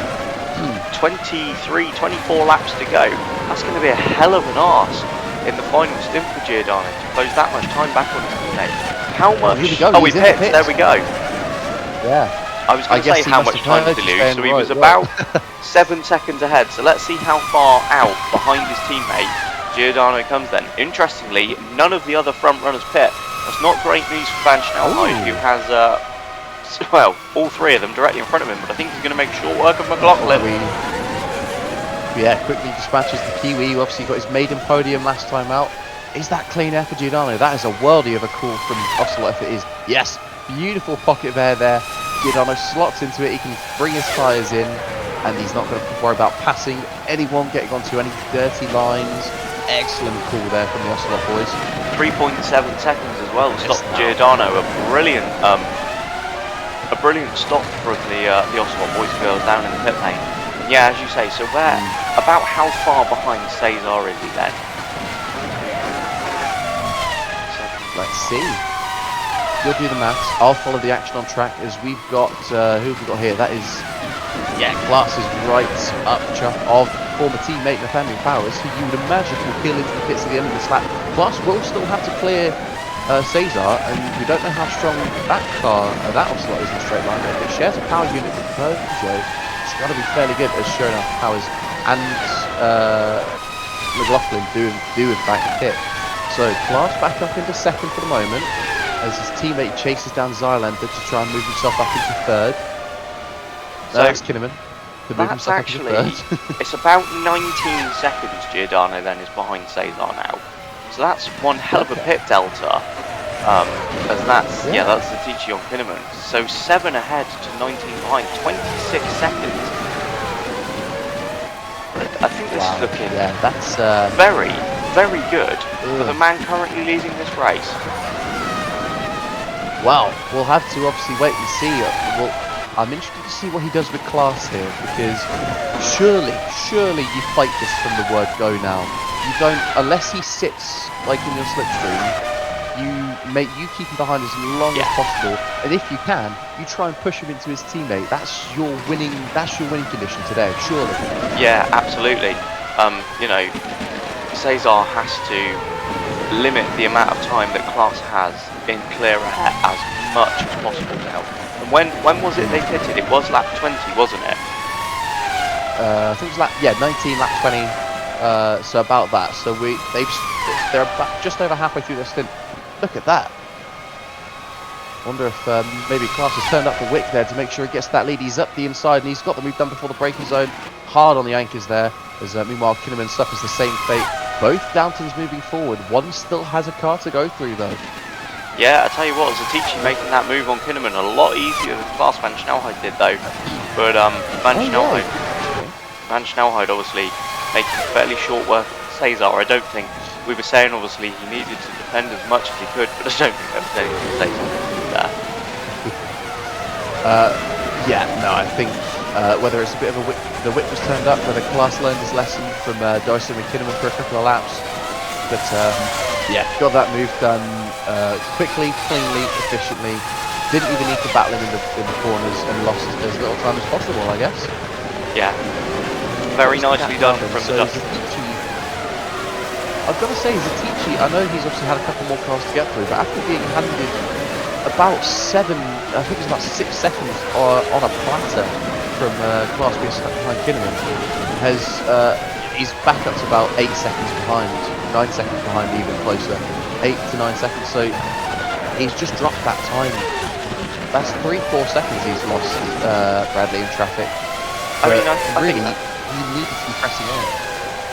23, 24 laps to go, that's going to be a hell of an arse in the final stint for Giordano to close that much time back on his teammate. How much? Oh, he pits. There we go. Yeah. I was going to say how much time did he lose, so he was about 7 seconds ahead. So let's see how far out behind his teammate Giordano comes then. Interestingly, none of the other front runners pit. That's not great news for Van Snelheid, who has well, all three of them directly in front of him, but I think he's going to make short work of McLaughlin. Yeah, quickly dispatches the Kiwi, who obviously got his maiden podium last time out. Is that clean air for Giordano? That is a worldie of a call from Ocelot if it is. Yes, beautiful pocket of air there. Giordano slots into it, he can bring his tyres in, and he's not going to worry about passing anyone, getting onto any dirty lines. Excellent call there from the Ocelot boys. 3.7 seconds as well to stop Giordano. A brilliant stop from the Ocelot boys and girls down in the pit lane. And yeah, as you say, so where about how far behind Cesar is he then? Let's see. You'll do the maths. I'll follow the action on track as we've got who have we got here? That is Klaas is right up chuff of former teammate Nathaniel Powers, who you would imagine will peel into the pits at the end of this lap. Klaas will still have to clear Cesar, and we don't know how strong that car, that Ocelot is in the straight line. If it shares a power unit with Peugeot, it's got to be fairly good, as sure enough Powers and McLaughlin do in fact hit. So Klaas back up into second for the moment, as his teammate chases down Zylander to try and move himself up into third. So that's Kinnaman. That's actually, it's about 19 seconds Giordano then is behind Cesar now. So that's one hell of a pit delta. As that's, that's the Ticci on Kinnaman. So 7 ahead to 19 behind, 26 seconds. I think this is looking that's very, very good for the man currently leading this race. Well, we'll have to obviously wait and see. I'm interested to see what he does with Klaas here, because surely you fight this from the word go now. You don't, unless he sits like in your slipstream, you keep him behind as long as possible, and if you can, you try and push him into his teammate. That's your winning condition today, surely. Yeah, absolutely. You know, Cesar has to limit the amount of time that Klaas has in clear air as much as possible now. And when was it they pitted? It was lap 20, wasn't it? I think it was 19, lap 20. So about that. So they're about just over halfway through their stint. Look at that. Wonder if maybe Klaas has turned up the wick there to make sure he gets that lead. He's up the inside and he's got the move done before the braking zone. Hard on the anchors there. As meanwhile Kinnaman suffers the same fate. Both Downtons moving forward. One still has a car to go through though. Yeah, I tell you what, Zatici making that move on Kinnaman a lot easier than Klaas Van Snelheid did though. But Van Snelheid obviously making fairly short work of Cesar. I don't think, we were saying obviously he needed to defend as much as he could, but I don't think there was anything to say there. I think whether it's a bit of the whip was turned up, whether Klaas learned his lesson from Dyson and Kinnaman for a couple of laps. But got that move done quickly, cleanly, efficiently. Didn't even need to battle him in the corners and lost as little time as possible, I guess. Yeah, very nicely done from the Dutch. I've got to say, Zatici, I know he's obviously had a couple more cars to get through, but after being handed about 6 seconds on a platter from Klaas being stuck behind Kinnaman, he's back up to about 8 seconds behind, 9 seconds behind, even closer, 8 to 9 seconds. So he's just dropped that time. That's 3-4 seconds he's lost, Bradley, in traffic. I mean, he needed to be pressing on.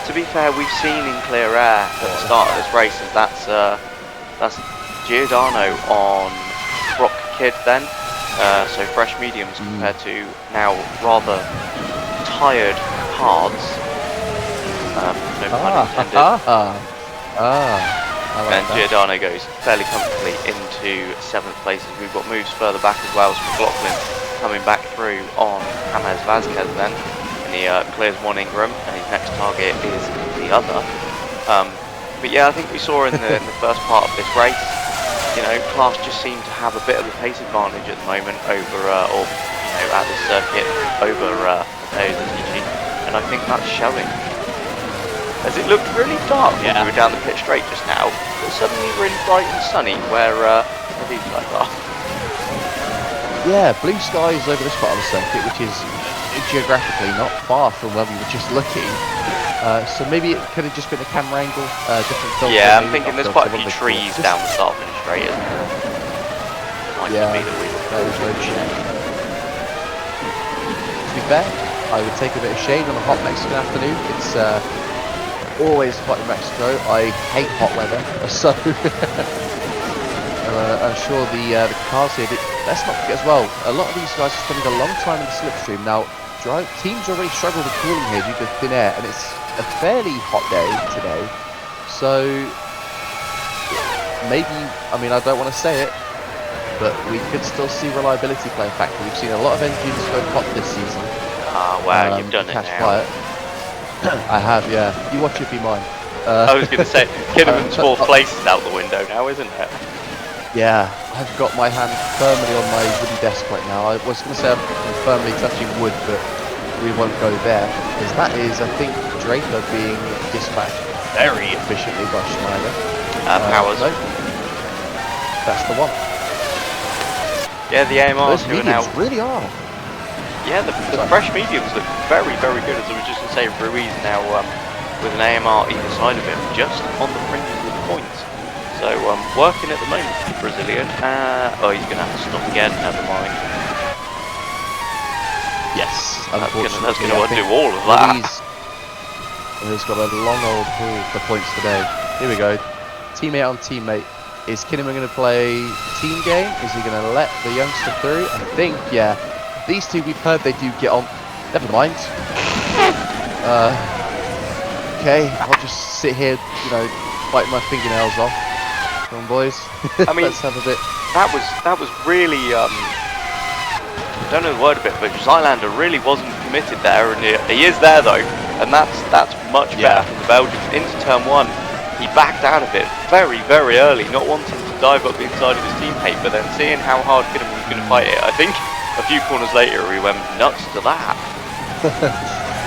To be fair, we've seen in clear air at the start of this race, that's Giordano on Brock Kidd then, so fresh mediums compared to now rather tired hards. No pun intended. And Giordano goes fairly comfortably into 7th place as we've got moves further back as well. So McLaughlin coming back through on James Vazquez then. And he clears one Ingram and his next target is the other. But yeah, I think we saw in the first part of this race, you know, Klaas just seemed to have a bit of a pace advantage at the moment over, at this circuit over Matteo Zatici. And I think that's showing. As it looked really dark when we were down the pit straight just now, but suddenly really bright and sunny where these guys are. Yeah, blue skies over this part of the circuit, which is geographically not far from where we were just looking. So maybe it could have just been a camera angle, different filter. Yeah, I'm thinking there's quite a few trees down the start of the straight. Might be that we were That is no check. To be fair, I would take a bit of shade on a hot Mexican afternoon. It's always hot in Mexico. I hate hot weather, so I'm sure the cars here. Let's not forget as well. A lot of these guys are spending a long time in the slipstream now. Teams already struggle with cooling here due to thin air, and it's a fairly hot day today. So maybe, I mean, I don't want to say it, but we could still see reliability play a factor. We've seen a lot of engines go hot this season. Ah, wow, you've done it now. I have, yeah. You watch it be mine. I was going to say, Kinnaman's fourth place is out the window now, isn't it? Yeah, I've got my hand firmly on my wooden desk right now. I was going to say I'm firmly touching wood, but we won't go there, because that is, I think, Draper being dispatched very efficiently by Schneider. Powers. No, that's the one. Yeah, the AMRs Those who are mediums now... really are. Yeah, the fresh mediums look very, very good. As I was just going to say, Ruiz now with an AMR either side of him, just on the fringes of the points. So working at the moment for the Brazilian. Oh, he's going to have to stop again. Never mind. Yes, That's going to undo all of that. He's got a long old haul for points today. Here we go. Teammate on teammate. Is Kinnaman going to play team game? Is he going to let the youngster through? I think, yeah. These two, we've heard they do get on. Never mind. Okay, I'll just sit here, you know, biting my fingernails off. Come on, boys. I mean, let's have a bit. That was really I don't know the word of it, but Zylander really wasn't committed there, and he is there though, and that's much better for the Belgians. Into turn one, he backed out of it very, very early, not wanting to dive up the inside of his teammate, but then seeing how hard Kinnaman was going to fight it, I think a few corners later he went nuts to that.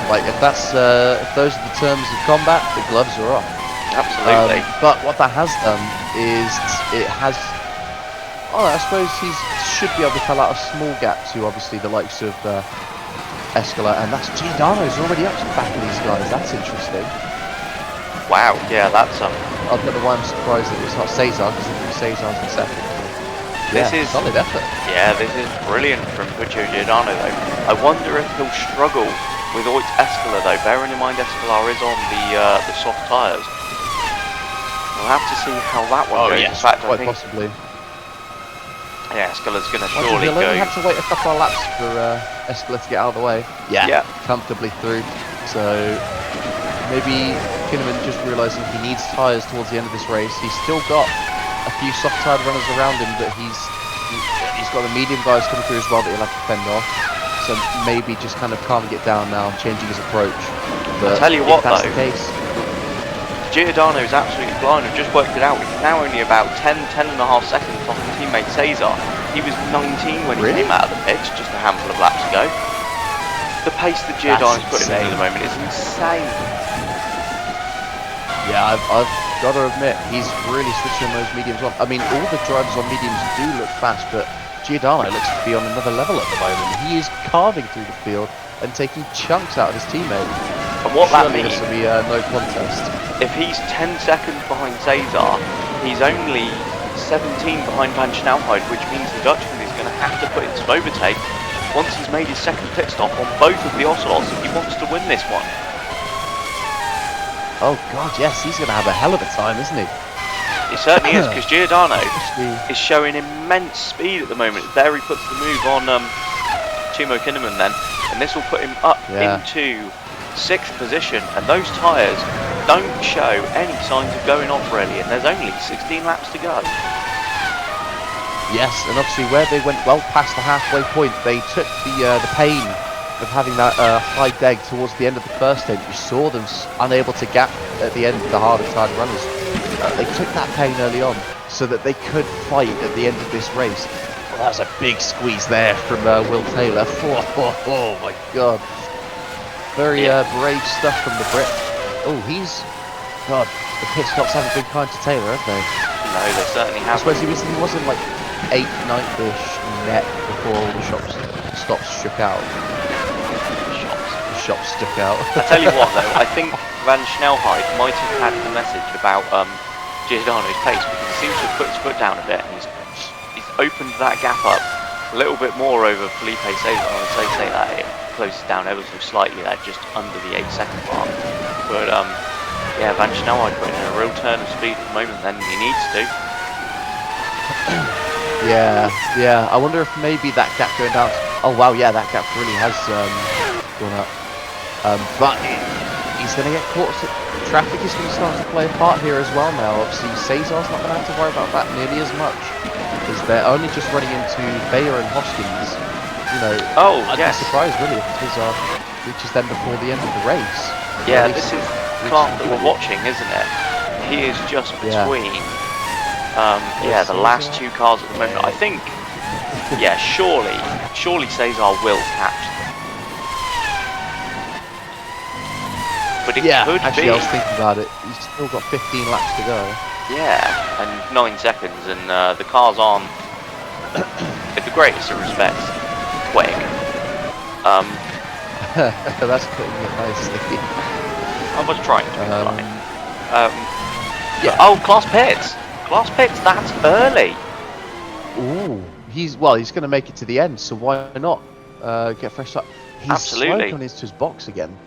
Like if that's if those are the terms of combat, the gloves are off. Absolutely. But what that has done is it has. Oh, I suppose he should be able to cut out a small gap to obviously the likes of Escala, and that's Giordano's already up to the back of these guys. That's interesting. Wow, yeah, that's I don't know why I'm surprised that it's not Cesar, because Cesar's in second. This is solid effort. Yeah, this is brilliant from Puccio Giordano though. I wonder if he'll struggle with Oit's Escala though, bearing in mind Escala is on the soft tyres. We'll have to see how that one goes. Yes, in fact, quite I think, possibly. yeah, Escala's going to surely He'll go. only have to wait a couple of laps for Escala to get out of the way. Yeah, comfortably through. So maybe Kinnaman just realising he needs tyres towards the end of this race. He's still got a few soft tyred runners around him, but he's got the medium guys coming through as well that he'll have to fend off. So maybe just kind of calming it down now, changing his approach. But I'll tell you what that's though, the case, Giordano is absolutely flying. I've just worked it out. He's now only about 10.5 seconds off his teammate Cesar. He was 19 when he came out of the pits just a handful of laps ago. The pace that Giordano's putting in at the moment is insane. Yeah, I've got to admit, he's really switching those mediums on. I mean, all the drivers on mediums do look fast, but Giordano looks to be on another level at the moment. He is carving through the field and taking chunks out of his teammate. And what that means, this will be no contest. If he's 10 seconds behind Cesar, he's only 17 behind Van Schnellheid, which means the Dutchman is going to have to put in some overtake once he's made his second pit stop on both of the Ocelots if he wants to win this one. Oh god, yes, he's going to have a hell of a time, isn't he? He certainly is, because Giordano is showing immense speed at the moment. There he puts the move on Timo Kinnaman then, and this will put him up into 6th position, and those tyres don't show any signs of going off really, and there's only 16 laps to go. Yes, and obviously where they went well past the halfway point, they took the pain of having that high deg towards the end of the first stint. You saw them unable to gap at the end of the harder tired runners. They took that pain early on so that they could fight at the end of this race. Well, that was a big squeeze there from Will Taylor. Oh my god. Very brave stuff from the Brit. Oh, God, the pit stops haven't been kind to Taylor, have they? No, they certainly haven't. I suppose he wasn't like 8th, 9th-ish net before all the stops shook out. The shops stuck out. I tell you what though, I think Van Schnellheid might have had the message about Giordano's pace, because he seems to have put his foot down a bit and he's opened that gap up a little bit more over Felipe Cesar. I would say that it closes down ever so slightly there, just under the 8-second mark. But yeah, Van Snelheid putting in a real turn of speed at the moment than he needs to. Yeah. I wonder if maybe that gap going down. Oh wow, yeah, that gap really has gone up. But he's going to get caught. Traffic is going to start to play a part here as well now. Obviously, Cesar's not going to have to worry about that nearly as much, because they're only just running into Bayer and Hoskins. You know, I'd be surprised really if Cesar reaches them before the end of the race. Yeah, this is the car that we're watching, isn't it? He is just between the last two cars at the moment. I think, yeah, surely Cesar will catch them. But it could actually, be. I was thinking about it. He's still got 15 laps to go. Yeah, and 9 seconds, and the cars aren't, with the greatest of respects, quick. That's putting it nicely. I was trying to imply. Yeah. Oh, Class Pits! Class Pits, that's early! Ooh, he's going to make it to the end, so why not get a fresh start? He's Absolutely. slow going into his box again.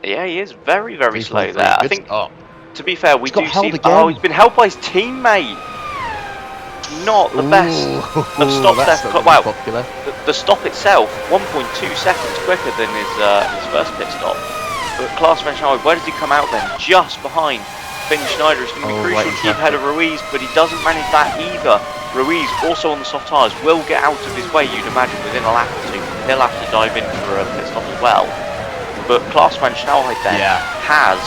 Yeah, he is very, very slow there. I think, to be fair, we do see... Oh, he's been helped by his teammate! Not the best of stops there. Wow, the stop itself, 1.2 seconds quicker than his first pit stop. But Klaas Van Schneider, where does he come out then? Just behind Finn Schneider. It's going to be crucial to keep ahead of Ruiz, but he doesn't manage that either. Ruiz, also on the soft tyres, will get out of his way, you'd imagine, within a lap or two. He'll have to dive in for a pit stop as well. But Klaas Van Schneider then has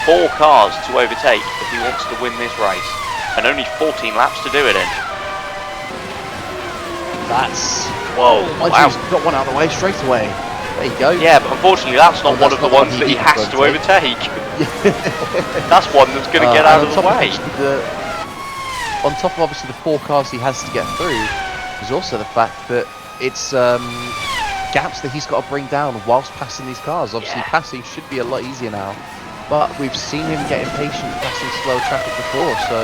4 cars to overtake if he wants to win this race. And only 14 laps to do it in. That's... Whoa, wow. He's got one out of the way straight away. There you go. Yeah, but unfortunately that's not one of the ones that he has to overtake. That's one that's going to get out of the way. On top of obviously the 4 cars he has to get through, there's also the fact that it's gaps that he's got to bring down whilst passing these cars. Obviously passing should be a lot easier now, but we've seen him get impatient passing slow traffic before, so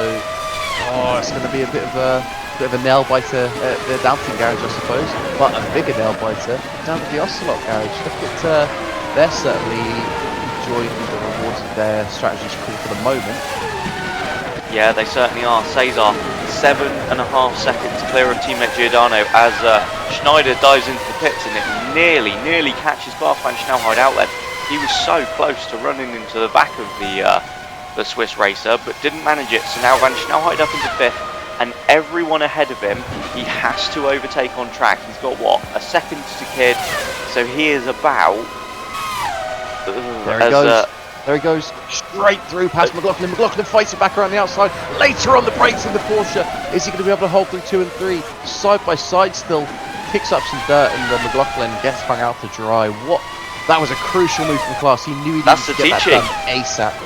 it's going to be a bit of a nail biter at the Downton garage, I suppose, but a bigger nail biter down at the Ocelot garage. Look at they're certainly enjoying the rewards of their strategies for the moment. Yeah, they certainly are. Cesar 7.5 seconds clear of teammate Giordano as Schneider dives into the pits, and it nearly catches Klaas Van Schnelheid out then. He was so close to running into the back of the Swiss racer, but didn't manage it. So now Van Schnelheid up into 5th, and everyone ahead of him he has to overtake on track. He's got what, a second to kid, so he is about. There he goes. There he goes, straight through past McLaughlin. McLaughlin fights it back around the outside. Later on the brakes in the Porsche. Is he going to be able to hold through 2 and 3? Side by side still. Picks up some dirt and the McLaughlin gets hung out to dry. What? That was a crucial move from Klaas. He knew he needed to get that done ASAP.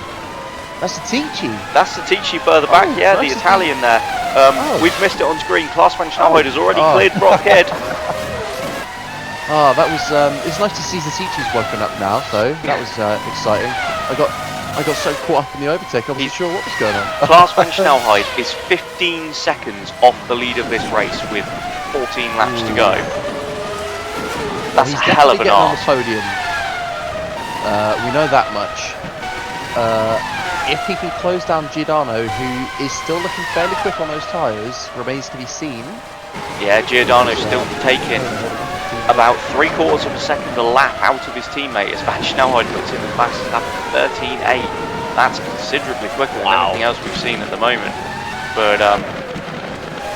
That's the Ticci. That's the Ticci further back, the Italian there. We've missed it on screen. Klaas Van Schnelheid has already cleared Brock Head. That was, it's nice to see the Ticci's woken up now, so that was exciting. I got so caught up in the overtake, I wasn't sure what was going on. Klaas Van Schnelheid is 15 seconds off the lead of this race with 14 laps to go. That's a hell of an arse. On the podium. We know that much. If he can close down Giordano, who is still looking fairly quick on those tyres, remains to be seen. Yeah, Giordano's still taking about 3/4 of a second a lap out of his teammate as Van Schnelheid puts in the fastest lap of 13.8. That's considerably quicker than anything else we've seen at the moment. But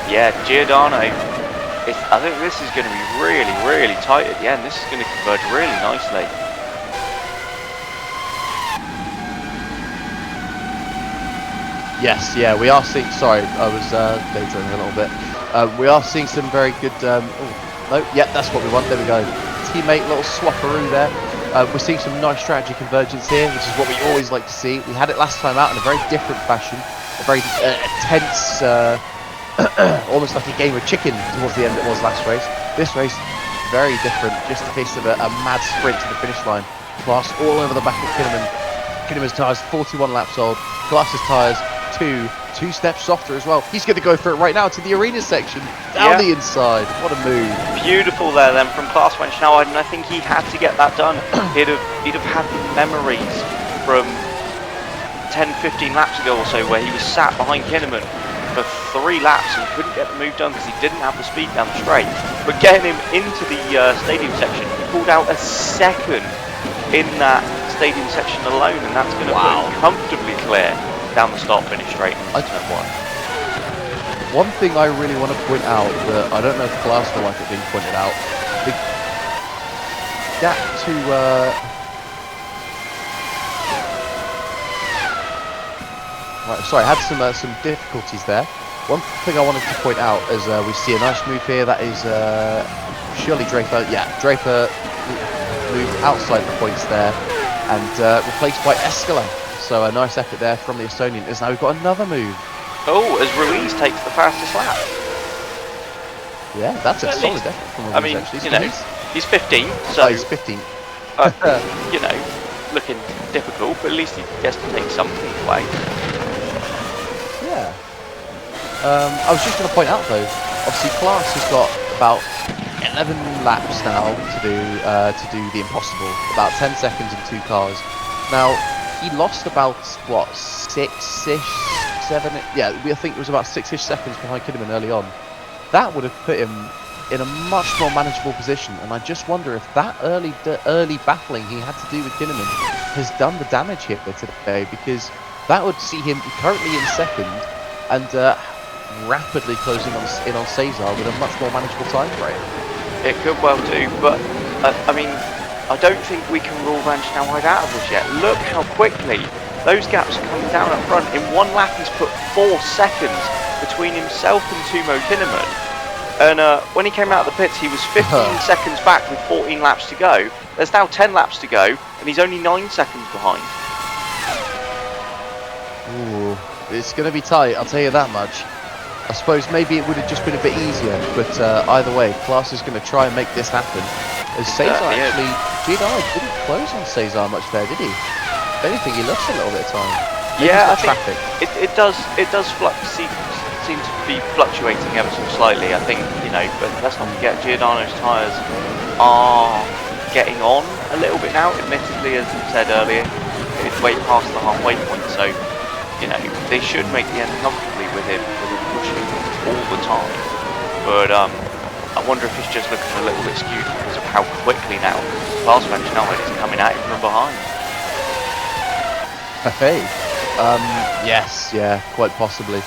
yeah, Giordano, I think this is going to be really, really tight at the end. This is going to converge really nicely. Yes, yeah, we are seeing. Sorry, I was daydreaming a little bit. We are seeing some very good. No, yeah, that's what we want. There we go. Teammate, little swapperoo there. We're seeing some nice strategy convergence here, which is what we always like to see. We had it last time out in a very different fashion, a very tense, almost like a game of chicken towards the end it was last race. This race, very different. Just a case of a mad sprint to the finish line. Klaas all over the back of Kinnaman. Kinnaman's tyres 41 laps old. Klaas's tyres two steps softer as well. He's going to go for it right now to the arena section, down the inside. What a move. Beautiful there then from Klaas van Snelheid, and I think he had to get that done. He'd have had memories from 10-15 laps ago or so where he was sat behind Kinnaman for 3 laps and couldn't get the move done because he didn't have the speed down the straight. But getting him into the stadium section, he pulled out a second in that stadium section alone, and that's going to put him comfortably clear down the start finish straight in turn 1. One thing I really want to point out that I don't know if Klaas will like it being pointed out, the gap to right, sorry, I had some difficulties there. One thing I wanted to point out is we see a nice move here. That is surely Draper. Yeah, Draper moved outside the points there and replaced by Escala. So a nice effort there from the Estonian. As now we've got another move. Oh, as Ruiz takes the fastest lap. Yeah, that's a solid effort from Ruiz. I mean, actually. you know, he's 15, so he's 15. you know, looking difficult, but at least he gets to take something away. Yeah. I was just going to point out though, obviously Klaas has got about 11 laps now to do the impossible, about 10 seconds in 2 cars. Now he lost about what 6-ish, 7? Yeah, I think it was about 6-ish seconds behind Kinnaman early on. That would have put him in a much more manageable position, and I just wonder if that early battling he had to do with Kinnaman has done the damage here today, because that would see him currently in second and rapidly closing in on Cesar with a much more manageable time frame. It could well do, but I mean, I don't think we can rule Van Snelheid out of this yet. Look how quickly those gaps are coming down up front. In 1 lap he's put 4 seconds between himself and Timo Kinnaman. And when he came out of the pits, he was 15 seconds back with 14 laps to go. There's now 10 laps to go, and he's only 9 seconds behind. Ooh, it's going to be tight, I'll tell you that much. I suppose maybe it would have just been a bit easier, but either way, Klaas is going to try and make this happen. As Cesar actually, Giordano didn't close on Cesar much there, did he? If anything, he lost a little bit of time. Maybe yeah, I think traffic. It does seem to be fluctuating ever so slightly. I think, you know, but let's not forget Giordano's tyres are getting on a little bit now. Admittedly, as I said earlier, it's way past the halfway point, so you know they should make the end comfortably with him pushing all the time. But I wonder if he's just looking a little bit skewed because of how quickly now Klaas van Snelheid is coming at him from behind. Hey, yes, yeah, quite possibly.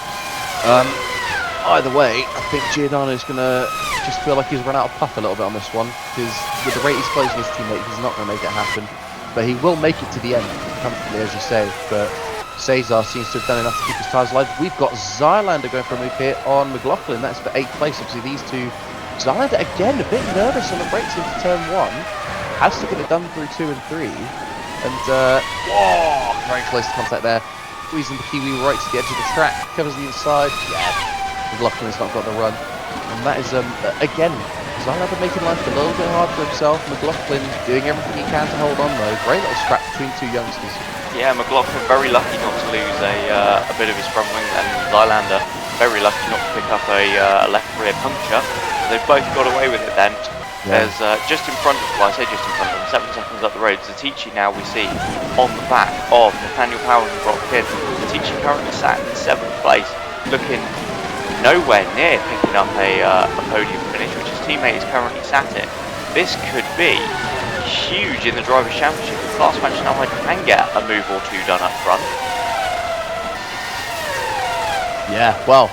Either way, I think Giordano's going to just feel like he's run out of puff a little bit on this one, because with the rate he's closing his teammate, he's not going to make it happen. But he will make it to the end, comfortably, as you say. But Cesar seems to have done enough to keep his tyres alive. We've got Zylander going for a move here on McLaughlin. That's for 8th place. Obviously, these two. Zylander, again, a bit nervous on the brakes into turn 1. Has to get it done through 2 and 3. And, whoa, very close to contact there. Squeezing the Kiwi right to the edge of the track. Covers the inside. Yeah, McLaughlin's not got the run. And that is, again, Zylander making life a little bit hard for himself. McLaughlin doing everything he can to hold on, though. Great little scrap between 2 youngsters. Yeah, McLaughlin very lucky not to lose a bit of his front wing, and Zylander very lucky not to pick up a left rear puncture. They've both got away with it then. Yeah. There's just in front of, well I say just in front of them, 7 seconds up the road, Zatici now we see on the back of Nathaniel Powers and Brock Kidd. Zatici currently sat in 7th place, looking nowhere near picking up a podium finish, which his teammate is currently sat in. This could be huge in the Drivers' Championship. Klaas van Snelheid can get a move or 2 done up front. Yeah, well,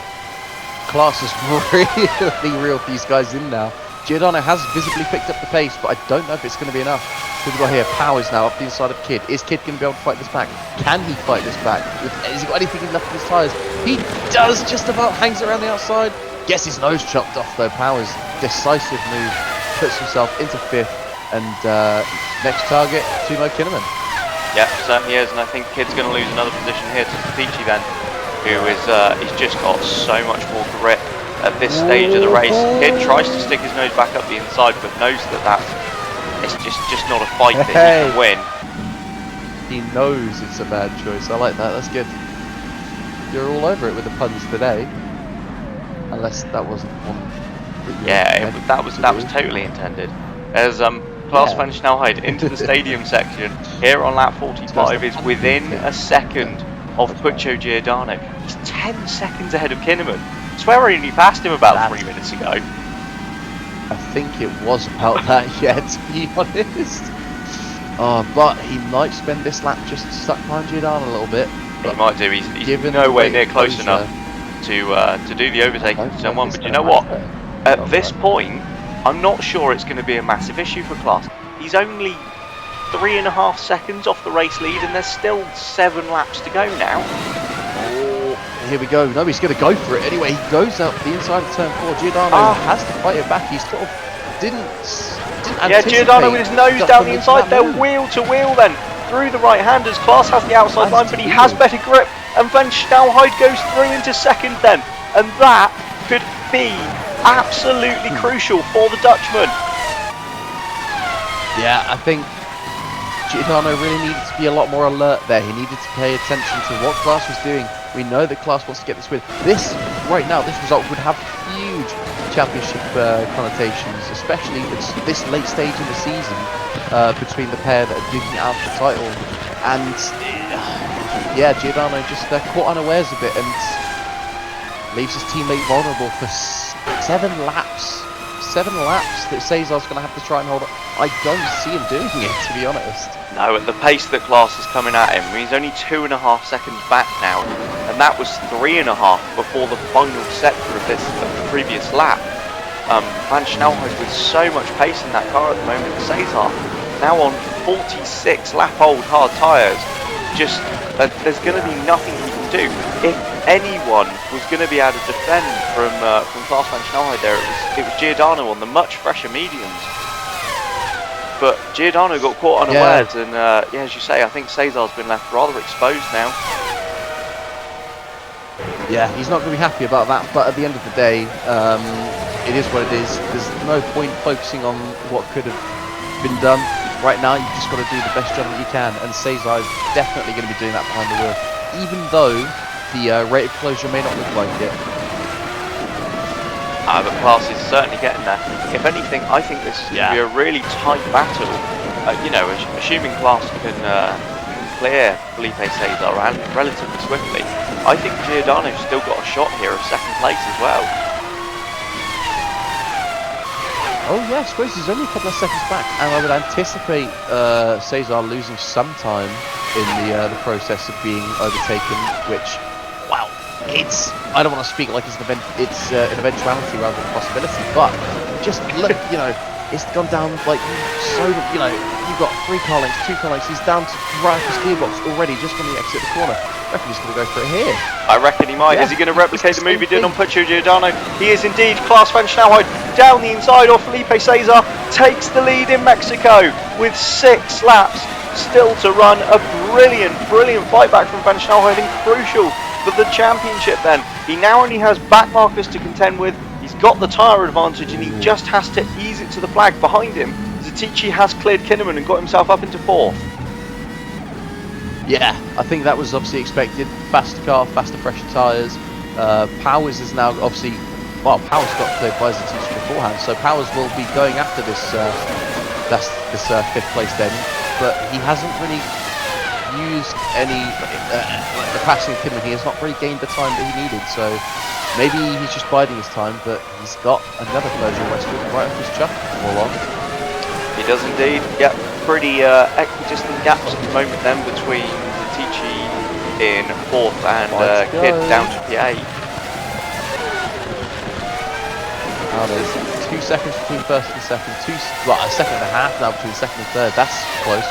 Klaas has really reeled these guys in now. Giordano has visibly picked up the pace, but I don't know if it's going to be enough. We've got here Powers now up the inside of Kidd. Is Kidd going to be able to fight this back? Can he fight this back? Has he got anything left of his tyres? He does, just about, hangs around the outside. Gets his nose chopped off though. Powers, decisive move, puts himself into 5th, and next target, Timo Kinnaman. Yeah, certainly is, and I think Kidd's going to lose another position here to Zatici then, who is he's just got so much more grip at this stage of the race. Kidd tries to stick his nose back up the inside, but knows that it's just not a fight that he can win. He knows it's a bad choice. I like that. That's good. You're all over it with the puns today. Unless that wasn't one. Yeah, that was totally intended. As Klaus van Snelheid into the stadium section here on lap 45 is within a second of Puccio Giordano. He's 10 seconds ahead of Kinnaman. I swear I only passed him about 3 minutes ago. I think it was about that, yeah, to be honest. Oh, but he might spend this lap just stuck behind Giordano a little bit. He might do. He's nowhere near close enough to do the overtaking in turn 1. But you know what? At this point, I'm not sure it's going to be a massive issue for Klaus. He's only 3.5 seconds off the race lead, and there's still 7 laps to go now. Oh, here we go. No, he's going to go for it anyway. He goes up the inside of turn 4. Giordano has to fight it back. He sort of didn't Giordano with his nose down the inside. They're wheel to wheel then through the right-handers. Klaus has the outside line, but he has better grip. And Van Snelheid goes through into second then. And that could be absolutely crucial for the Dutchman. Yeah, I think Giordano really needed to be a lot more alert there. He needed to pay attention to what Klaus was doing. We know that Klaus wants to get this win. This, right now, this result would have huge championship connotations, especially this late stage in the season between the pair that are duking out the title. And yeah, Giordano just caught unawares a bit and leaves his teammate vulnerable for 7 laps. 7 laps that Cesar's going to have to try and hold up. I don't see him doing it, to be honest. No, at the pace that Klaus is coming at him, he's only 2.5 seconds back now, and that was 3.5 before the final sector of the previous lap. Van Snelheid with so much pace in that car at the moment. Cesar now on 46 lap-old hard tyres. Just there's going to be nothing he can do. If anyone was going to be able to defend from Klaus van Snelheid there, it was Giordano on the much fresher mediums. But Giordano got caught unawares, and yeah, as you say, I think Cesar's been left rather exposed now. Yeah, he's not going to be happy about that, but at the end of the day, it is what it is. There's no point focusing on what could have been done. Right now, you've just got to do the best job that you can, and Cesar is definitely going to be doing that behind the wheel, even though the rate of closure may not look like it. But Klaus is certainly getting there. If anything, I think this is going to be a really tight battle. You know, assuming Klaus can clear Felipe Cesar relatively swiftly, I think Giordano's still got a shot here of second place as well. Oh yeah, I suppose he's only a couple of seconds back, and I would anticipate Cesar losing some time in the process of being overtaken, which, wow, I don't want to speak like it's an eventuality rather than a possibility, but just look, you know, it's gone down like so, you know, you've got 3 car lengths, 2 car lengths, he's down to right off his gearbox already just when he exit the corner. I reckon he's going to go for it here. I reckon he might. Yeah. Is he going to replicate the move he did on Puccio Giordano? He is indeed. Klaus van Snelheid down the inside of Felipe Cesar, takes the lead in Mexico with 6 laps still to run. A brilliant fight back from van Snelheid, and crucial for the championship then. He now only has back markers to contend with. He's got the tyre advantage, and he just has to ease it to the flag. Behind him, Zatici has cleared Kinnaman and got himself up into 4th. Yeah, I think that was obviously expected. Faster car, faster, fresher tyres. Powers is now obviously, well, Powers got cleared by Zatici beforehand, so Powers will be going after this 5th place then. But he hasn't really used any the passing of Kinnaman. He has not really gained the time that he needed, so maybe he's just biding his time. But he's got another Peugeot Westwood right off his chuck. All on. He does indeed. Yep, pretty equidistant gaps at the moment then between Zatici in 4th and Kid down to P8. Now there's 2 seconds between 1st and 2nd. A second and a half now between 2nd and 3rd. That's close.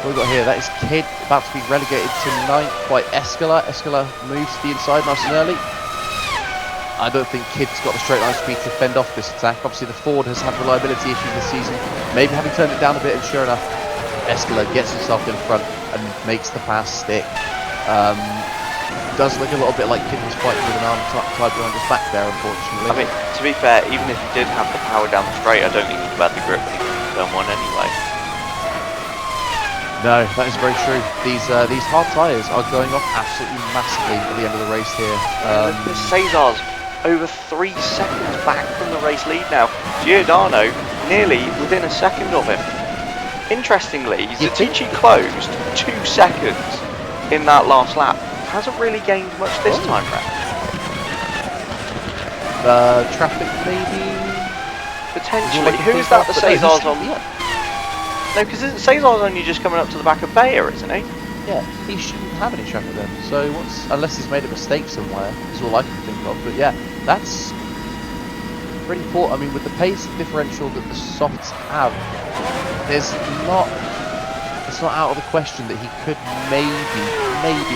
What we've got here, that is Kid about to be relegated to 9th by Escala. Escala moves to the inside nice and early. I don't think Kid's got the straight line speed to fend off this attack. Obviously the Ford has had reliability issues this season. Maybe having turned it down a bit, and sure enough, Escala gets himself in front and makes the pass stick. Does look a little bit like Kid was fighting with an arm tied behind his back there, unfortunately. I mean, to be fair, even if he did have the power down the straight, I don't think he'd have had the grip when he was turn 1 anyway. No, that is very true. These hard tyres are going off absolutely massively at the end of the race here. Cesar's over 3 seconds back from the race lead now. Giordano nearly within a second of him. Interestingly, Zetici closed 2 seconds in that last lap. Hasn't really gained much this time round. Traffic maybe? Potentially. Who's that? The Cesar's on? No, because Cesar's only just coming up to the back of Bayer, isn't he? Yeah, he shouldn't have any traffic then. So unless he's made a mistake somewhere, is all I can think of. But yeah, that's pretty poor. I mean, with the pace differential that the softs have, it's not out of the question that he could maybe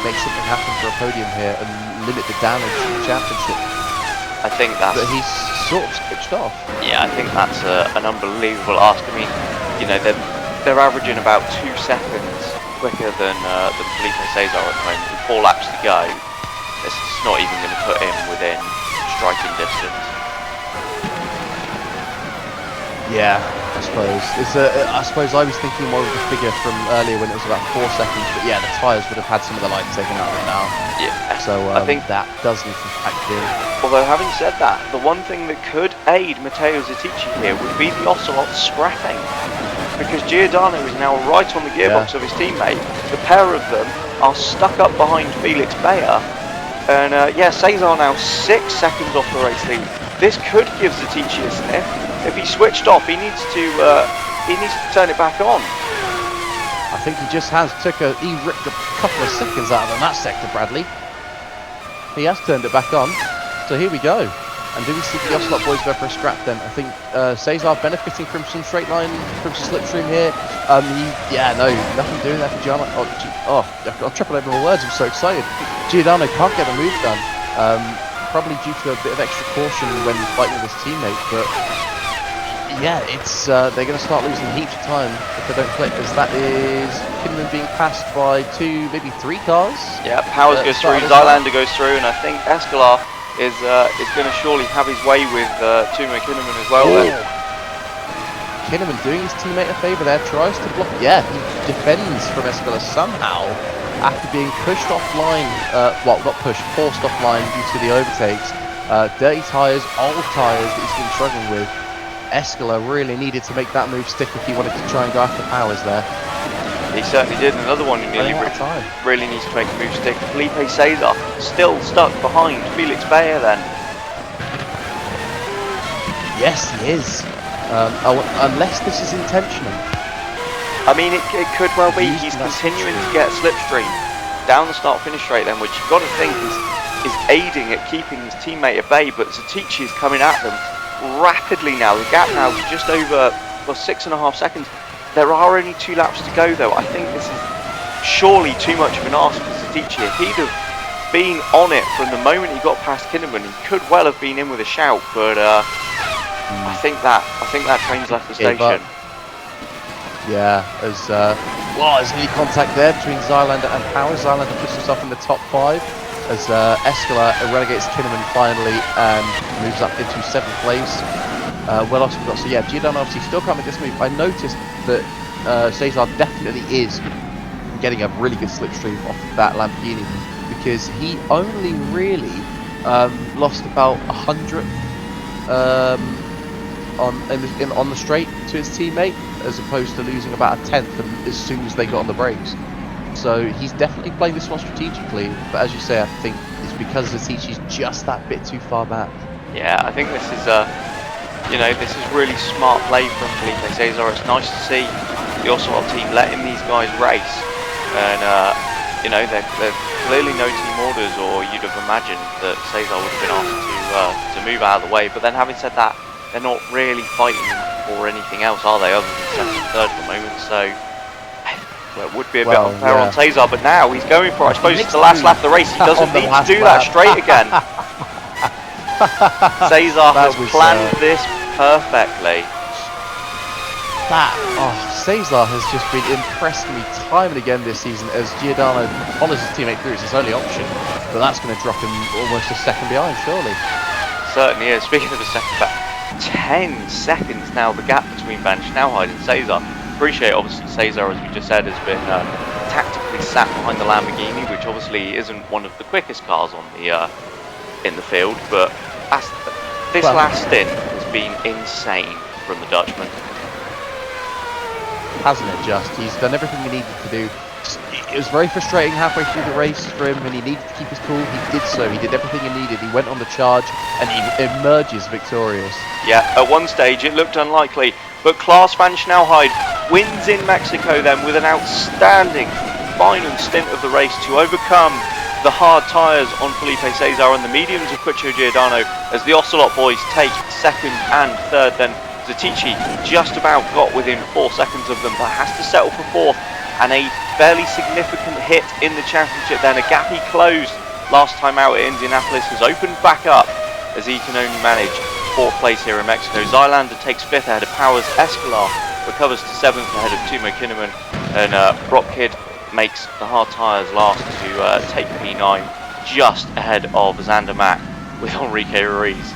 make something happen for a podium here and limit the damage in the championship. I think that's... But he's sort of switched off. Yeah, I think that's an unbelievable ask. I mean, you know, they're averaging about 2 seconds quicker than Felipe Cesar at the moment. With 4 laps to go, it's not even going to put him within striking distance. Yeah, I suppose. I suppose I was thinking more of the figure from earlier when it was about 4 seconds, but yeah, the tyres would have had some of the life taken out of it now. Yeah. So I think that does need to factor in. Although having said that, the one thing that could aid Matteo Zetici here would be the Ocelot scrapping. Because Giordano is now right on the gearbox of his teammate. The pair of them are stuck up behind Felix Bayer. And yeah, Cesar now 6 seconds off the race lead. This could give Zetici a sniff. If he switched off, he needs to turn it back on. I think he just has he ripped a couple of seconds out of that sector, Bradley. He has turned it back on. So here we go. And do we see the Ocelot boys go for a scrap then? I think Cesar benefiting from some straight line, from some slipstream here. Nothing doing there for Giordano. I'm tripping over my words, I'm so excited. Giordano can't get a move done. Probably due to a bit of extra caution when fighting with his teammate, but yeah, it's they're going to start losing heaps of time if they don't click, as that is Kinman being passed by 2, maybe 3 cars. Yeah, Powers goes through, Zylander goes through, and I think Escalar is going to surely have his way with Tuma Kinnaman as well. Kinnaman doing his teammate a favour there, tries to block. Yeah, he defends from Escalar somehow after being pushed offline. Well, not pushed, forced offline due to the overtakes. Dirty tyres, old tyres that he's been struggling with. Escalar really needed to make that move stick if he wanted to try and go after Powers there. He certainly did. Another one who nearly really needs to make a move stick. Felipe Cesar still stuck behind Felix Bayer then. Yes, he is. Unless this is intentional. I mean, it could well be. He's continuing to get slipstream down the start-finish straight then, which you've got to think is aiding at keeping his teammate at bay, but Zetici is coming at them rapidly now. The gap now is just over 6.5 seconds. There are only 2 laps to go though. I think this is surely too much of an ask for Zetici. If he'd have been on it from the moment he got past Kinnaman, he could well have been in with a shout, but I think that train's left the station. Yeah, there's any contact there between Zylander and Powers. Zylander puts himself in the top 5 as Escalar relegates Kinnaman finally and moves up into 7th place. Well, also we've got, so yeah, Giordano obviously still can't make this move. I noticed that Cesar definitely is getting a really good slipstream off that Lamborghini, because he only really lost about 100 on the straight to his teammate, as opposed to losing about a 10th as soon as they got on the brakes. So he's definitely playing this one strategically, but as you say, I think it's because Zetici's just that bit too far back. Yeah, I think this is this is really smart play from Felipe Cesar. It's nice to see the Ocelot team letting these guys race, and they're clearly no team orders, or you'd have imagined that Cesar would have been asked to move out of the way. But then, having said that, they're not really fighting for anything else, are they, other than 2nd and 3rd at the moment? So it would be a bit unfair on Cesar, but now he's going for it. I suppose it's the last lap of the race. He doesn't need to do that straight again. Cesar has planned this perfectly. Cesar has just been impressing me time and again this season, as Giordano follows his teammate through. It's his only option, but that's going to drop him almost a second behind, surely. Certainly is. Speaking of a second back, 10 seconds now the gap between Van Schnauheid and Cesar. appreciate, obviously, Cesar, as we just said, has been tactically sat behind the Lamborghini, which obviously isn't one of the quickest cars on the in the field, but this last stint has been insane from the Dutchman. Hasn't it just? He's done everything he needed to do. It was very frustrating halfway through the race for him when he needed to keep his cool. He did so. He did everything he needed. He went on the charge and he emerges victorious. Yeah, at one stage it looked unlikely, but Klaas van Snelheid wins in Mexico then with an outstanding final stint of the race to overcome the hard tyres on Felipe Cesar and the mediums of Puccio Giordano, as the Ocelot boys take second and third. Then Zetici just about got within 4 seconds of them, but has to settle for fourth, and a fairly significant hit in the championship then. A gap he closed last time out at Indianapolis has opened back up as he can only manage 4th place here in Mexico. Zylander takes 5th ahead of Powers. Escalar recovers to 7th ahead of Timo Kinnaman, and Brock Kidd makes the hard tyres last to take P9 just ahead of Xander Mack, with Enrique Ruiz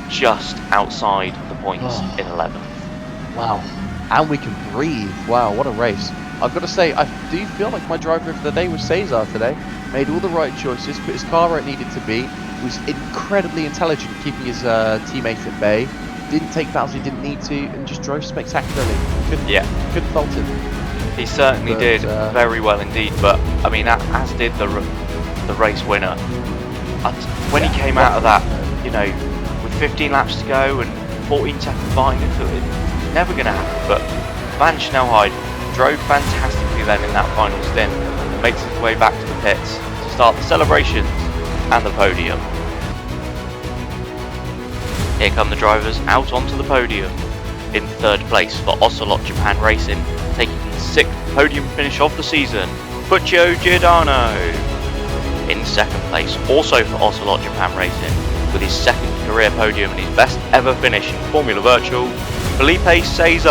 just outside the points in 11th. Wow. And we can breathe. Wow, what a race. I've got to say, I do feel like my driver of the day was Cesar today. Made all the right choices, put his car where it needed to be, was incredibly intelligent keeping his teammate at bay, didn't take fouls he didn't need to, and just drove spectacularly. Couldn't fault him. He certainly did very well indeed, but I mean, as did the race winner. When he came out of that, you know, with 15 laps to go and 14 seconds behind him, it's never going to happen. But Van Snelheid drove fantastically then in that final stint, and makes his way back to the pits to start the celebrations and the podium. Here come the drivers out onto the podium. In 3rd place for Ocelot Japan Racing, taking the 6th podium finish of the season, Puccio Giordano. In 2nd place, also for Ocelot Japan Racing, with his 2nd career podium and his best ever finish in Formula Virtual, Felipe Cesar.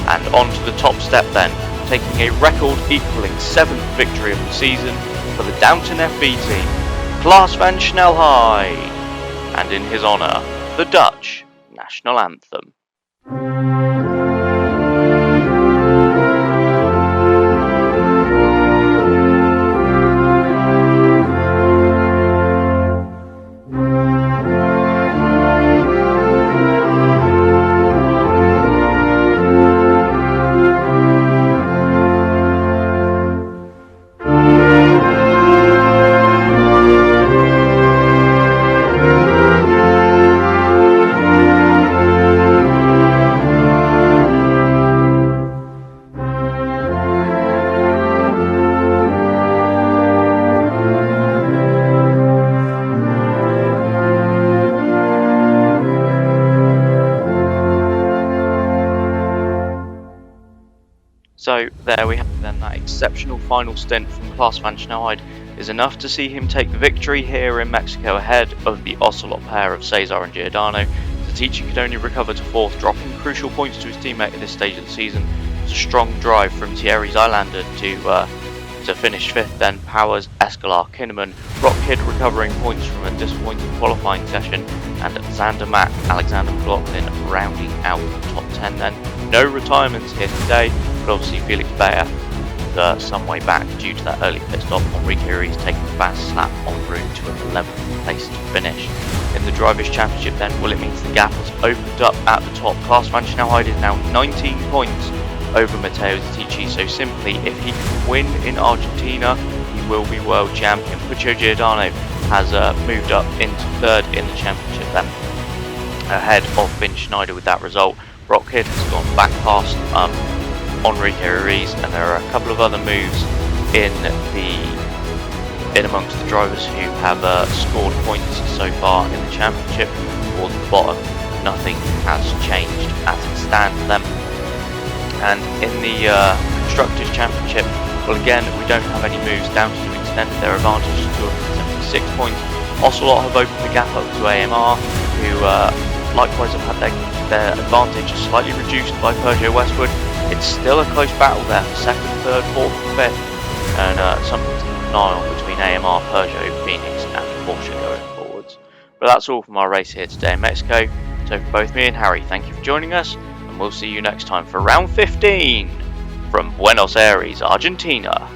And on to the top step then, taking a record equaling 7th victory of the season for the Downton FB team, Klaas van Snelheid. And in his honour, the Dutch national anthem. So there we have then, that exceptional final stint from Klaas van Snelheid is enough to see him take the victory here in Mexico ahead of the Ocelot pair of Cesar and Giordano. Zetici could only recover to 4th, dropping crucial points to his teammate at this stage of the season. It's a strong drive from Thierry Zylander to finish 5th, then Powers, Escalar, Kinnaman, Brock Kidd recovering points from a disappointing qualifying session, and Xander Mack, Alexander McLaughlin rounding out the top 10 then. No retirements here today, but obviously Felix Bayer some way back due to that early pit stop. Enrique Ruiz taking the fast slap en route to an 11th place to finish. In the Drivers' Championship then, well, it means the gap has opened up at the top. Klaas van Snelheid is now 19 points over Matteo Zetici, so simply if he can win in Argentina, he will be world champion. Puccio Giordano has moved up into 3rd in the championship then, ahead of Finn Schneider with that result. Brock Kidd has gone back past Enrique Ruiz, and there are a couple of other moves in amongst the drivers who have scored points so far in the championship. Towards the bottom, nothing has changed as it stands then. And in the Constructors' Championship, well, again, we don't have any moves. Downton have extended their advantage to 276 points. Ocelot have opened the gap up to AMR, who likewise have had their advantage slightly reduced by Peugeot Westwood. It's still a close battle there for 2nd, 3rd, 4th and 5th, and something to keep an eye on between AMR, Peugeot, Phoenix and Porsche going forwards. But that's all from our race here today in Mexico. So for both me and Harry, thank you for joining us, and and we'll see you next time for round 15 from Buenos Aires, Argentina.